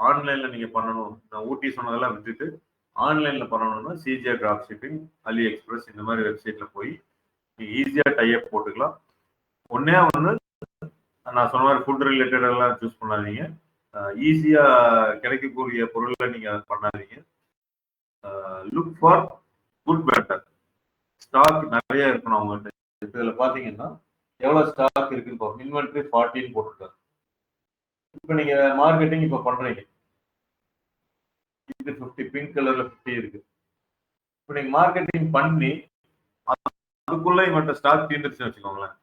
ஆன்லைன்ல நீங்க பண்ணணும், நான் ஊட்டி சொன்னதெல்லாம் விட்டுட்டு ஆன்லைன்ல பண்ணணும்னா சிஜே டிராப் ஷிப்பிங், AliExpress இந்த மாதிரி வெப்சைட்ல போய் நீங்க ஈஸியா டைப் போட்டுக்கலாம். ஒன்னே ஒன்று நான் சொன்ன மாதிரி ஃபுட் ரிலேட்டட் எல்லாம் சூஸ் பண்ணாதீங்க. ஈஸியா கிடைக்கக்கூடிய பொருளை நீங்க பண்ணாதீங்க. Look for good better. Stock நிறைய இருக்கணும் அவங்ககிட்ட. இதுல பாத்தீங்கன்னா எவ்வளவு ஸ்டாக் இருக்குன்னு பார்ப்போம். இன்வென்ட்ரி 14 போட்டுருக்காரு. இப்ப நீங்க மார்க்கெட்டிங் இப்ப பண்றீங்க, இது 50 பிங்க் கலர்ல 50 இருக்கு. இப்ப நீங்க மார்க்கெட்டிங் பண்ணி அதுக்குள்ள இவன்ட்ட ஸ்டாக் தீர்ந்துருச்சுன்னு வச்சுக்கோங்களேன்.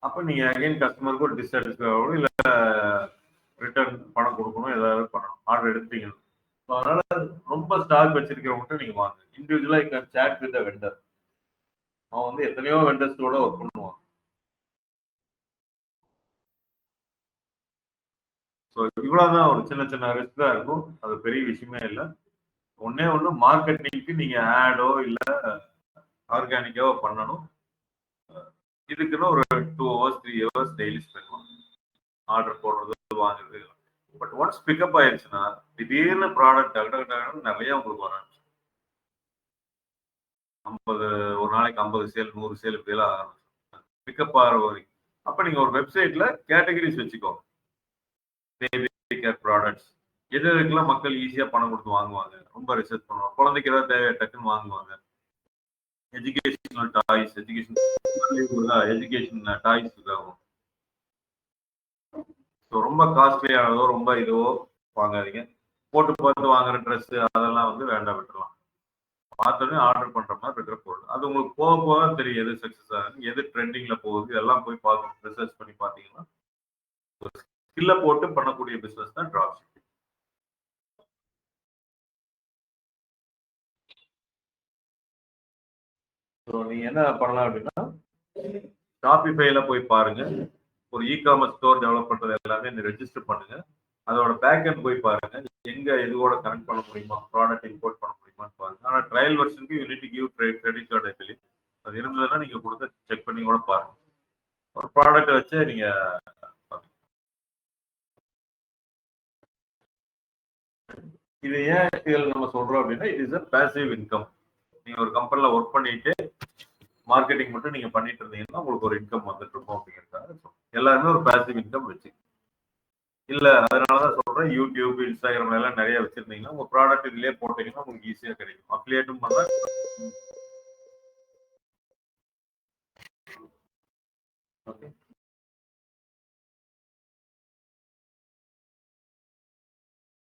அப்ப நீங்க அகைன் கஸ்டமருக்கு ஒரு டிஸ்சாட்டிஸ்ஃபை ஆகணும், இல்ல ரிட்டர்ன் பணம் கொடுக்கணும், ஏதாவது பண்ணணும். ஆர்டர் எடுத்தீங்க. அதனால ரொம்ப ஸ்டாக் வச்சிருக்கிறவங்ககிட்ட நீங்க வாங்க. இண்டிவிஜுவலா இங்க சேட் வித் வெண்டர். அவன் வந்து எத்தனையோ வெண்டர்ஸோட ஒர்க் பண்ணுவான். ஸோ இவ்வளவுதான், ஒரு சின்ன சின்ன ரிஸ்க் தான் இருக்கும். அது பெரிய விஷயமே இல்லை. ஒன்னே ஒன்று, மார்க்கெட்டிங்க்கு நீங்க ஆடோ இல்ல ஆர்கானிக்காவோ பண்ணணும். இதுக்குன்னு ஒரு 2 hours 3 hours டெய்லி ஸ்பெண்ட் பண்ணணும். ஆர்டர் போடுறது, வாங்குறது. பட் ஒன்ஸ் பிக்கப் ஆயிடுச்சுன்னா திடீர்னு ப்ராடக்ட் நிறைய உங்களுக்கு வர 50 ஒரு நாளைக்கு 50 சேல் 100 சேல் இப்படியெல்லாம் ஆரம்பிச்சு பிக்கப் ஆகிற வரைக்கும். அப்ப நீங்க ஒரு வெப்சைட்ல கேட்டகரிஸ் வச்சுக்கோங்க. பேபி கேர் ப்ராடக்ட்ஸ், எது எதுக்கெல்லாம் மக்கள் ஈஸியா பணம் கொடுத்து வாங்குவாங்க, ரொம்ப ரிசர்ச் பண்ணுவாங்க. குழந்தைக்கு ஏதாவது தேவை டக்குன்னு வாங்குவாங்க. எஜுகேஷனல் டாய்ஸ், எஜுகேஷன் டாய்ஸ் ஆகும். ஸோ ரொம்ப காஸ்ட்லியானதோ ரொம்ப இதுவோ வாங்காதீங்க. போட்டு பார்த்து வாங்குற ட்ரெஸ் அதெல்லாம் வந்து வேண்டாம், விட்டுலாம். பார்த்தோன்னே ஆர்டர் பண்ற மாதிரி இருக்கிற பொருள் அது உங்களுக்கு போக போக தெரியும் எது சக்சஸ் ஆகுது, எது ட்ரெண்டிங்ல போகுது. இதெல்லாம் போய் பார்த்து ரிசர்ச் பண்ணி பார்த்தீங்கன்னா ஸ்கில்ல போட்டு பண்ணக்கூடிய பிசினஸ் தான் டிராப் ஷிப்பிங். ஸோ நீங்க என்ன பண்ணலாம் அப்படின்னா, ஷாப்பிஃபைல போய் பாருங்க. ஒரு இ-காமர்ஸ் ஸ்டோர் டெவலப் பண்றது எல்லாமே இந்த ரெஜிஸ்டர் பண்ணுங்க. அதோட பேக் எண்ட் போய் பாருங்க, எங்க இதுவோட கனெக்ட் பண்ண முடியுமா, ப்ராடக்ட் இம்போர்ட் பண்ண முடியுமான்னு பாருங்க. ஆனா ட்ரையல் வெர்ஷனுக்கு you need to give credit card actually. அது இருந்ததுன்னா நீங்க கொடுத்து செக் பண்ணி கூட பாருங்க. ஒரு ப்ராடக்ட் வச்சு நீங்க இது ஏன் இதில் நம்ம சொல்றோம் அப்படின்னா, it is a passive income. நீங்க ஒரு கம்பெனில ஒர்க் பண்ணிட்டு மார்க்கெட்டிங் மட்டும் நீங்க பண்ணிட்டு இருந்தீங்கன்னா உங்களுக்கு ஒரு இன்கம் வந்துட்டு இருக்கும் அப்படிங்கிறதுக்காக எல்லாருமே ஒரு பேசிவ் இன்கம் வச்சு இல்ல. அதனாலதான் சொல்றேன், யூடியூப், இன்ஸ்டாகிராம் எல்லாம் நிறைய வச்சிருந்தீங்கன்னா உங்க ப்ராடக்ட் இதுலயே போட்டீங்கன்னா உங்களுக்கு ஈஸியா கிடைக்கும். அஃபிலியேட்டும் பண்ணா ஓகே.